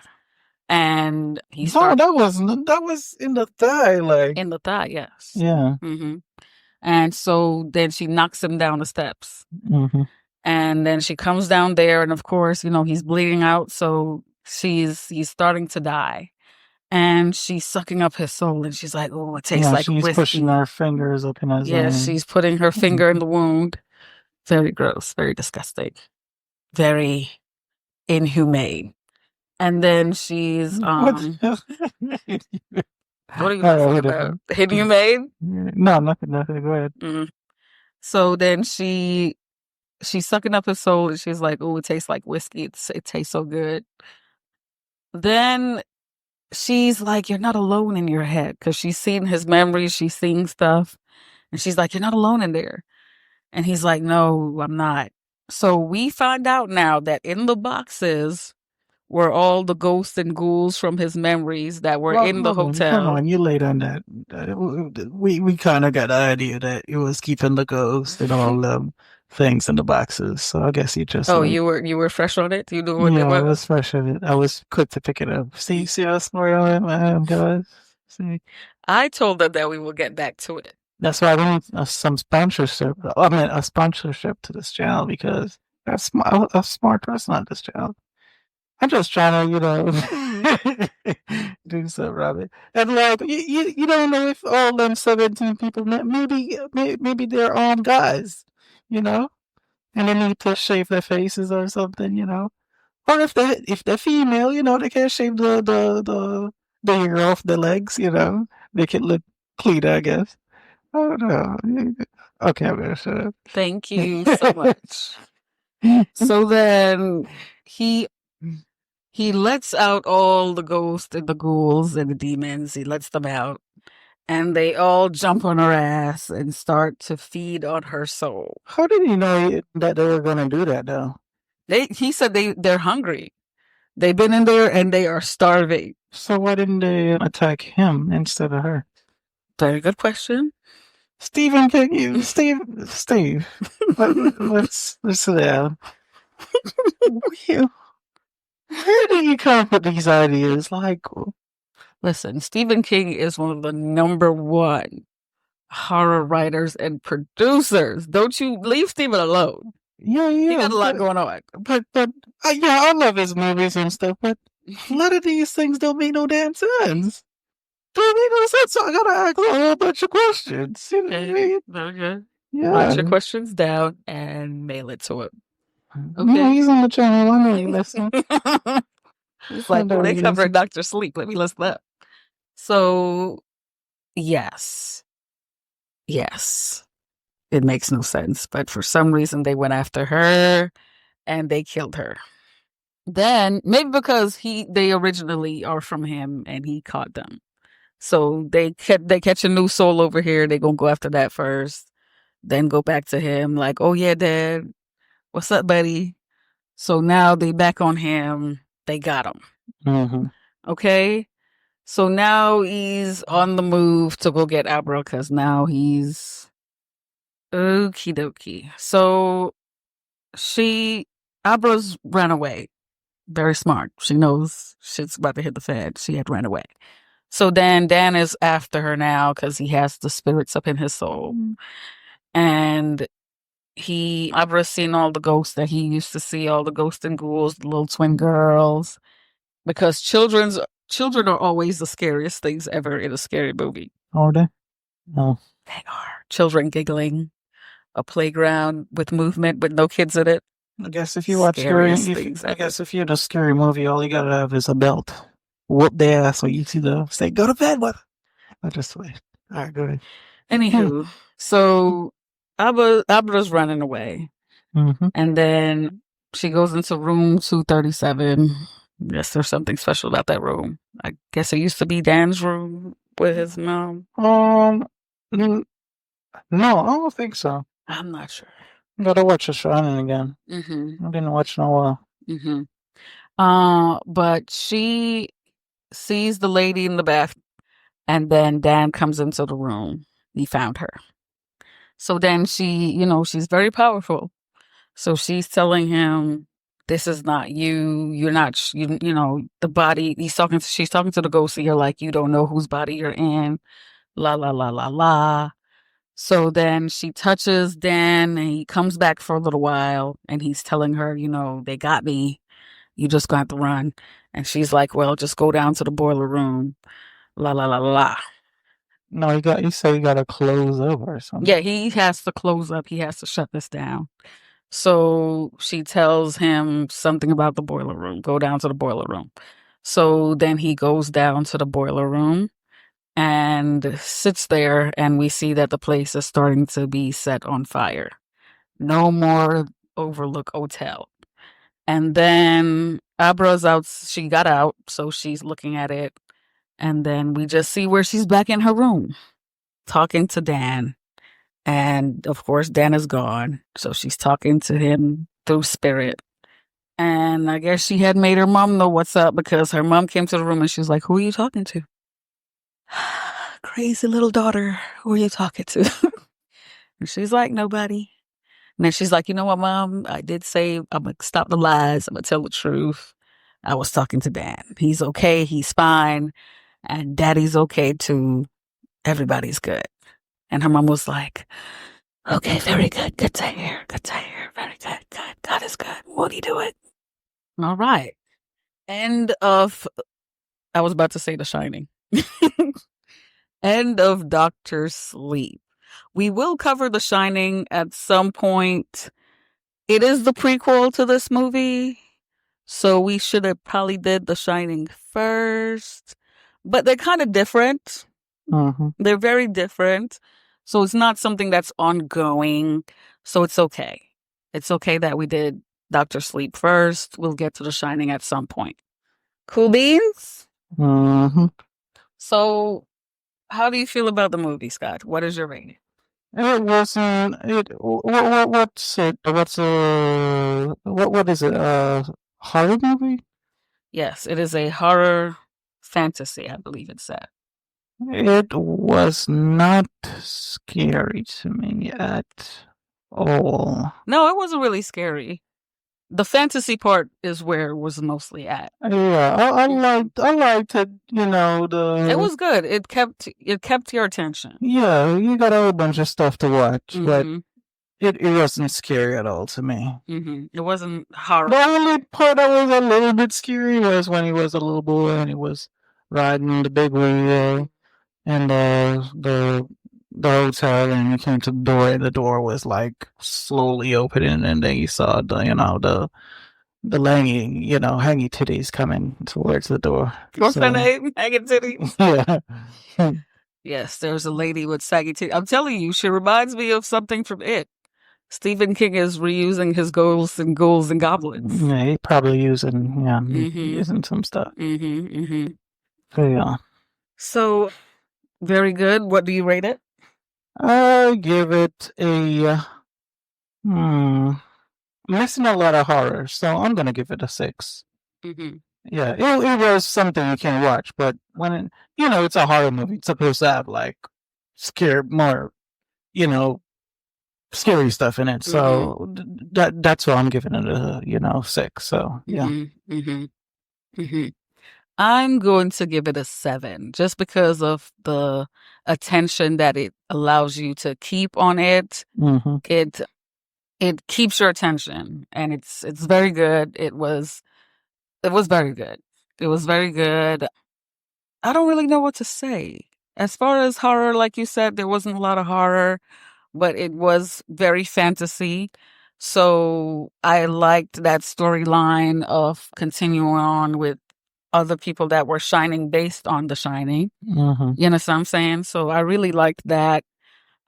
And he starts. No, that was in the thigh, like. In the thigh, yes. Yeah. Mm-hmm. And so then she knocks him down the steps. Mm-hmm. And then she comes down there, and of course, you know, he's bleeding out, so he's starting to die. And she's sucking up his soul, and she's like, oh, it tastes like she's whiskey. Pushing her fingers up in his she's putting her finger in the wound. Very gross, very disgusting, very inhumane. And then she's what are you talking about? Inhumane? No, nothing. Go ahead. Mm-hmm. So then she's sucking up his soul, and she's like, oh, it tastes like whiskey. It tastes so good. Then she's like, you're not alone in your head, because she's seen his memories, she's seen stuff, and she's like, you're not alone in there. And he's like, no, I'm not. So we find out now that in the boxes were all the ghosts and ghouls from his memories that were in the hotel. Come on, you laid on that. We kind of got the idea that it was keeping the ghosts and all them things in the boxes. So I guess you just. Oh, like, you were fresh on it. You knew what I was fresh on it. I was quick to pick it up. See how smart I am, guys. See. I told them that we will get back to it. That's why I need some sponsorship. I mean, a sponsorship to this channel, because that's a smart person on this channel. I'm just trying to, you know, do something, Robin. And like, you don't know if all them 17 people, maybe they're all guys, you know, and they need to shave their faces or something, you know, or if they're female, you know, they can shave the hair off their legs, you know, make it look clean, I guess. Oh no. Okay, I'm gonna shut up. Thank you so much. So then he lets out all the ghosts and the ghouls and the demons. He lets them out, and they all jump on her ass and start to feed on her soul. How did he know that they were gonna do that, though? He said they're hungry. They've been in there and they are starving. So why didn't they attack him instead of her? Very good question. Stephen, Steve, let's sit down. Where do you come up with these ideas? Like, listen, Stephen King is one of the #1 horror writers and producers. Don't you leave Stephen alone. Yeah. He got a lot going on. But I love his movies and stuff, but a lot of these things don't make no damn sense. Don't make no sense, so I gotta ask a whole bunch of questions. You know what I mean? Very good. Yeah. Write your questions down and mail it to him. Okay. Yeah, he's on the channel. I know you listen. He's like, well, they covered Dr. Sleep. Let me listen up. So, yes. Yes. It makes no sense. But for some reason, they went after her and they killed her. Then, maybe because they originally are from him and he caught them. So they catch a new soul over here. They gonna go after that first. Then go back to him like, oh yeah, Dad. What's up, buddy? So now they back on him. They got him. Mm-hmm. Okay. So now he's on the move to go get Abra because now he's okie dokie. So Abra's ran away. Very smart. She knows shit's about to hit the fan. She had ran away. So then Dan is after her now because he has the spirits up in his soul. And Abra's seen all the ghosts that he used to see, all the ghosts and ghouls, the little twin girls. Because children are always the scariest things ever in a scary movie. Are they? No. They are. Children giggling, a playground with movement with no kids in it. I guess if you watch scary, if you're in a scary movie, all you gotta have is a belt. Whoop their ass, so you see them say, "Go to bed, what?" I just wait. All right, go ahead. Anywho, so Abra's running away, and then she goes into room 237. Yes, there's something special about that room. I guess it used to be Dan's room with his mom. No, I don't think so. I'm not sure. Gotta watch The Shining again. I didn't watch in a while. But she sees the lady in the bath, and then Dan comes into the room. He found her. So then she's very powerful. So she's telling him, this is not you. You're not, the body. She's talking to the ghost. And you're like, you don't know whose body you're in. La, la, la, la, la. So then she touches Dan and he comes back for a little while and he's telling her, they got me. You just got to run. And she's like, well, just go down to the boiler room. La, la, la, la. No, you said you got to close up or something. Yeah, he has to close up. He has to shut this down. So she tells him something about the boiler room. Go down to the boiler room. So then he goes down to the boiler room and sits there, and we see that the place is starting to be set on fire. No more Overlook Hotel. And then Abra's out. She got out, so she's looking at it. And then we just see where she's back in her room, talking to Dan. And of course, Dan is gone. So she's talking to him through spirit. And I guess she had made her mom know what's up because her mom came to the room and she was like, who are you talking to? Crazy little daughter. Who are you talking to? And she's like, nobody. And then she's like, you know what, Mom? I did say I'm going to stop the lies. I'm going to tell the truth. I was talking to Dan. He's okay. He's fine. And Daddy's okay too. Everybody's good. And her mom was like, okay, very good. Good to hear. Good to hear. Very good. Good. God is good. Won't he do it? All right. End of, I was about to say The Shining. End of Dr. Sleep. We will cover The Shining at some point. It is the prequel to this movie, so we should have probably did The Shining first. But they're kind of different. They're very different. So it's not something that's ongoing. So it's okay. It's okay that we did Dr. Sleep first. We'll get to The Shining at some point. Cool beans? So how do you feel about the movie, Scott? What is your rating? It wasn't. What's it? What is it? Horror movie? Yes, it is a horror fantasy, I believe it said. It was not scary to me at all. No, it wasn't really scary. The fantasy part is where it was mostly at. Yeah, I liked it. It was good. It kept your attention. Yeah, you got a whole bunch of stuff to watch, but it wasn't scary at all to me. It wasn't horror. The only part that was a little bit scary was when he was a little boy and he was riding the big wheel, and the the hotel, and you came to the door, and the door was like slowly opening, and then you saw the hanging titties coming towards the door. What's her name? Hanging titties. Yeah. Yes, there's a lady with saggy titties. I'm telling you, she reminds me of something from It. Stephen King is reusing his ghouls and goblins. Yeah, he probably using some stuff. So yeah. So very good. What do you rate it? I give it a missing a lot of horror, so I'm gonna give it a 6. Yeah, it was something you can't watch, but when it's a horror movie, it's supposed to have like more, scary stuff in it. So that's why I'm giving it a 6. So yeah. I'm going to give it a 7 just because of the attention that it allows you to keep on it. It keeps your attention, and it's very good. It was very good. It was very good. I don't really know what to say. As far as horror, like you said, there wasn't a lot of horror, but it was very fantasy. So I liked that storyline of continuing on with other people that were shining based on The Shining. You know what I'm saying? So I really liked that.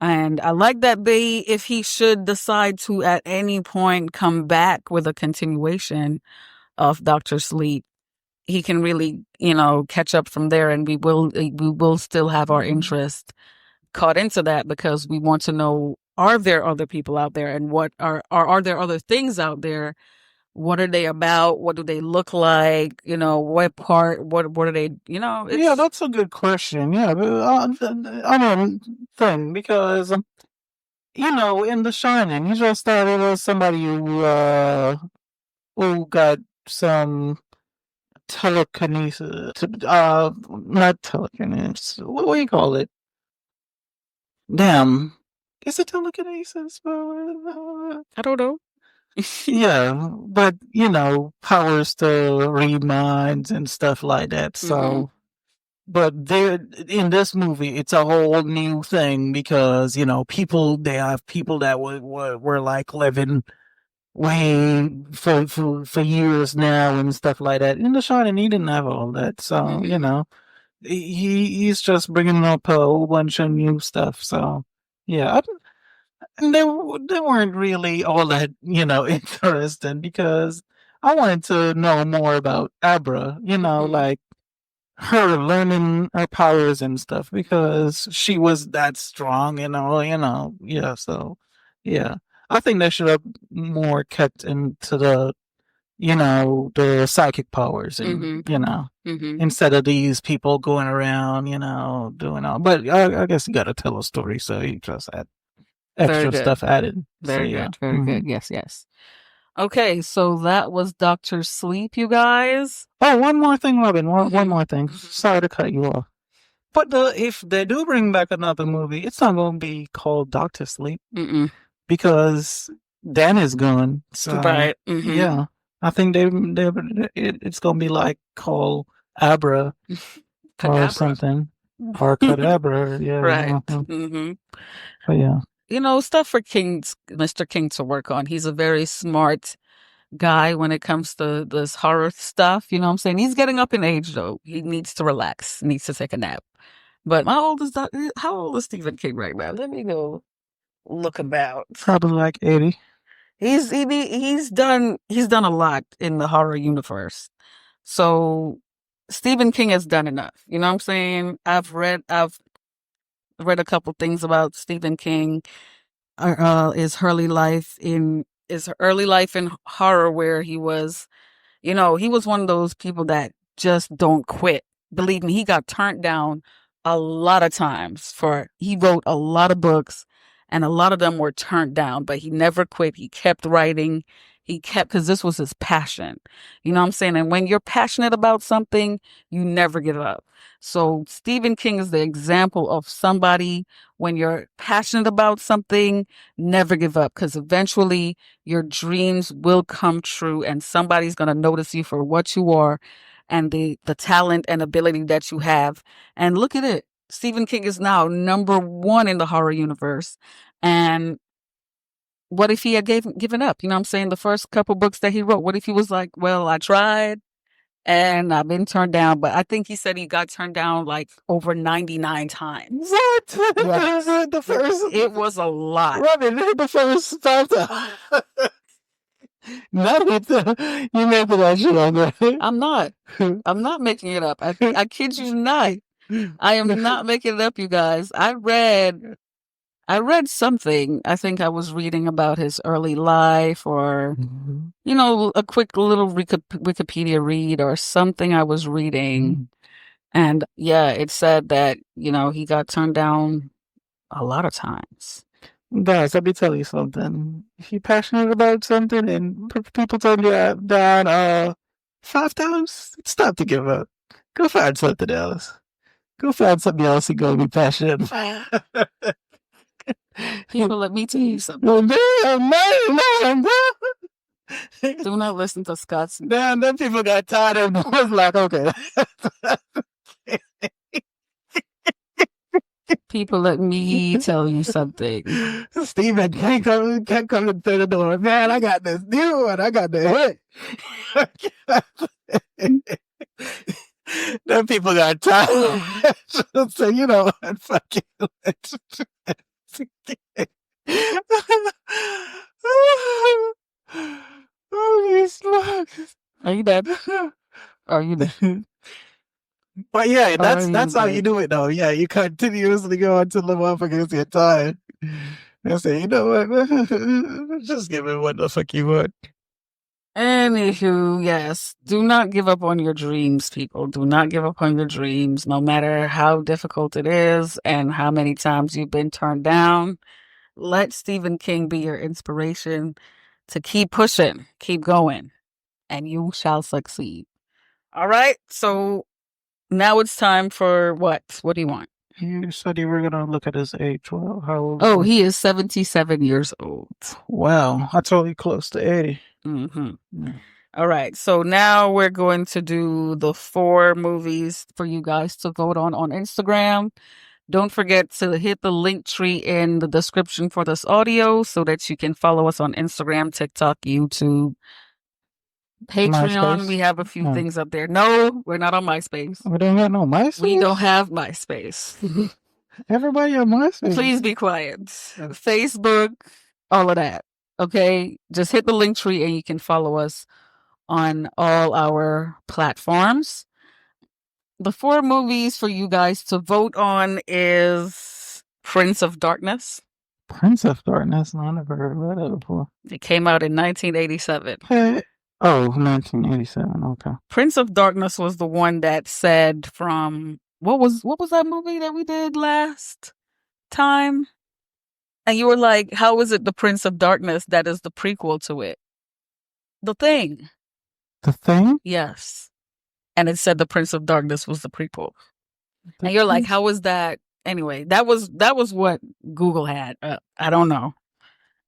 And I like that if he should decide to at any point come back with a continuation of Dr. Sleep, he can really, catch up from there, and we will still have our interest caught into that because we want to know, are there other people out there, and what are there other things out there? What are they about? What do they look like? What are they, Yeah, that's a good question. Yeah, but, thing, because, in The Shining, you just started as somebody who got some telekinesis, not telekinesis, what do you call it? Damn. Is it telekinesis? I don't know. Yeah, but powers to read minds and stuff like that. So, but there in this movie, it's a whole new thing because they have people that were like living way for years now and stuff like that. In The Shining, he didn't have all that, so he's just bringing up a whole bunch of new stuff. So, yeah, and they weren't really all that interesting because I wanted to know more about Abra. Like her learning her powers and stuff because she was that strong. Yeah. So yeah, I think they should have more kept into the psychic powers and instead of these people going around doing all. But I guess you got to tell a story, so you just had extra stuff added. Very good. Very good. Yes, yes. Okay, so that was Dr. Sleep, you guys. Oh, one more thing, Robin. One more thing. Sorry to cut you off. But if they do bring back another movie, it's not going to be called Dr. Sleep. Because Dan is gone. So, right. Yeah. I think it's going to be like called Abra or something. Or Cadabra. Yeah. Right. But yeah. Stuff for Mr. King to work on. He's a very smart guy when it comes to this horror stuff. You know what I'm saying? He's getting up in age, though. He needs to relax, needs to take a nap. But how old is Stephen King right now? Let me go look about. Probably like 80. He's done a lot in the horror universe. So Stephen King has done enough. You know what I'm saying? I've read a couple things about Stephen King. His early life in horror, where he was, he was one of those people that just don't quit. Believe me, he got turned down a lot of times he wrote a lot of books, and a lot of them were turned down, but he never quit. He kept writing. Because this was his passion. You know what I'm saying? And when you're passionate about something, you never give up. So Stephen King is the example of somebody, when you're passionate about something, never give up, because eventually your dreams will come true and somebody's going to notice you for what you are and the talent and ability that you have. And look at it. Stephen King is now #1 in the horror universe. And what if he had given up? You know what I'm saying? The first couple books that he wrote, what if he was like, well, I tried and I've been turned down, but I think he said he got turned down like over 99 times. What? Yes. The first? It was a lot. Robin, the first 5 times. No, you made that shit up, right? I'm not making it up. I kid you not. I am not making it up, you guys. I read something. I think I was reading about his early life or, a quick little Wikipedia read or something I was reading. And yeah, it said that, he got turned down a lot of times. Guys, let me tell you something. If you're passionate about something and people turn you down 5 times, it's time to give up. Go find something else. Go find something else and go be passionate. People, let me tell you something. Do not listen to Scott's. Then people got tired of it. Was like, okay. People, let me tell you something. Steven can't come through the door. Man, I got this new one. I got the hit. Then people got tired. So, you know what? Fuck it. Holy smokes. Are you dead? Are you dead? But yeah, that's how you do it though. Yeah, you continuously go until the motherfuckers get tired. And say, you know what? Just give it what the fuck you want. Anywho, yes. Do not give up on your dreams, people. Do not give up on your dreams, no matter how difficult it is and how many times you've been turned down. Let Stephen King be your inspiration to keep pushing, keep going, and you shall succeed. All right, so now it's time for what? What do you want? You said you were going to look at his age. Well, how old? Oh, he is 77 years old. Wow, that's totally close to 80. Mm-hmm. Yeah. All right, so now we're going to do the 4 movies for you guys to vote on Instagram. Don't forget to hit the link tree in the description for this audio so that you can follow us on Instagram, TikTok, YouTube, Patreon. MySpace? We have a few things up there. No, we're not on MySpace. We don't have no MySpace? We don't have MySpace. Everybody on MySpace. Please be quiet. Facebook, all of that. Okay? Just hit the link tree and you can follow us on all our platforms. The 4 movies for you guys to vote on is Prince of Darkness. Prince of Darkness? No, I never heard of that before. It came out in 1987. Hey. Oh, 1987. Okay. Prince of Darkness was the one that said from what was that movie that we did last time? And you were like, how is it the Prince of Darkness that is the prequel to it? The Thing. The Thing? Yes. And it said the Prince of Darkness was the prequel. And you're like, how is that? Anyway, that was what Google had. I don't know,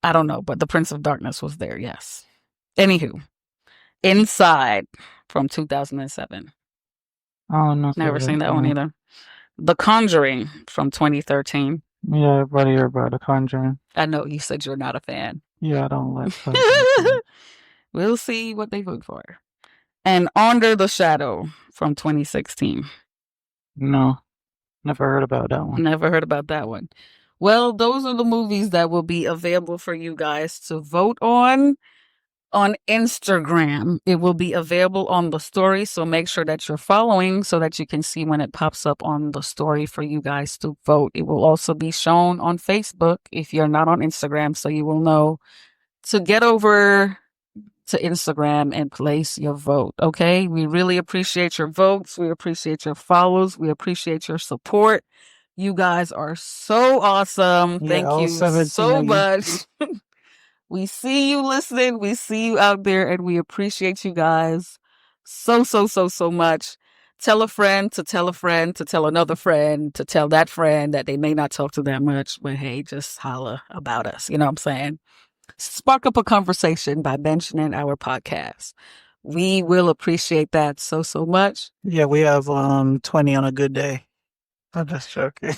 but the Prince of Darkness was there. Yes. Anywho, Inside from 2007. Oh no, never seen that one either. The Conjuring from 2013. Yeah, everybody heard about The Conjuring. I know you said you're not a fan. Yeah, I don't like. We'll see what they vote for. And Under the Shadow from 2016. No, never heard about that one. Never heard about that one. Well, those are the movies that will be available for you guys to vote on Instagram. It will be available on the story, so make sure that you're following so that you can see when it pops up on the story for you guys to vote. It will also be shown on Facebook if you're not on Instagram, so you will know to get over to Instagram and place your vote. Okay, we really appreciate your votes. We appreciate your follows. We appreciate your support. You guys are so awesome. Yeah, thank you so much. We see you listening. We see you out there, and we appreciate you guys so much. Tell a friend to tell a friend to tell another friend to tell that friend that they may not talk to that much, but hey, just holla about us. You know what I'm saying? Spark up a conversation by mentioning our podcast. We will appreciate that so much. Yeah, we have 20 on a good day. I'm just joking.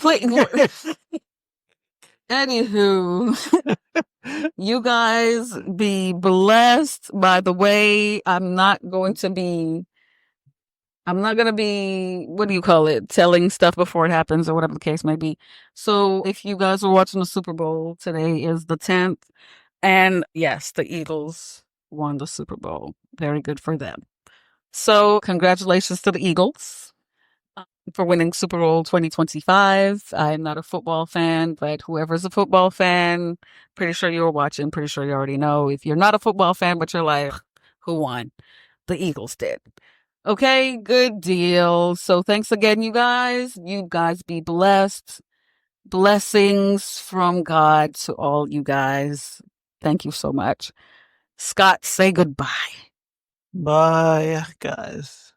Anywho, you guys be blessed. By the way, I'm not going to be, what do you call it, telling stuff before it happens or whatever the case may be. So if you guys are watching the Super Bowl, today is the 10th. And yes, the Eagles won the Super Bowl. Very good for them. So congratulations to the Eagles for winning Super Bowl 2025. I'm not a football fan, but whoever's a football fan, pretty sure you were watching, pretty sure you already know. If you're not a football fan, but you're like, who won? The Eagles did. Okay, good deal. So thanks again, you guys. You guys be blessed. Blessings from God to all you guys. Thank you so much. Scott, say goodbye. Bye, guys.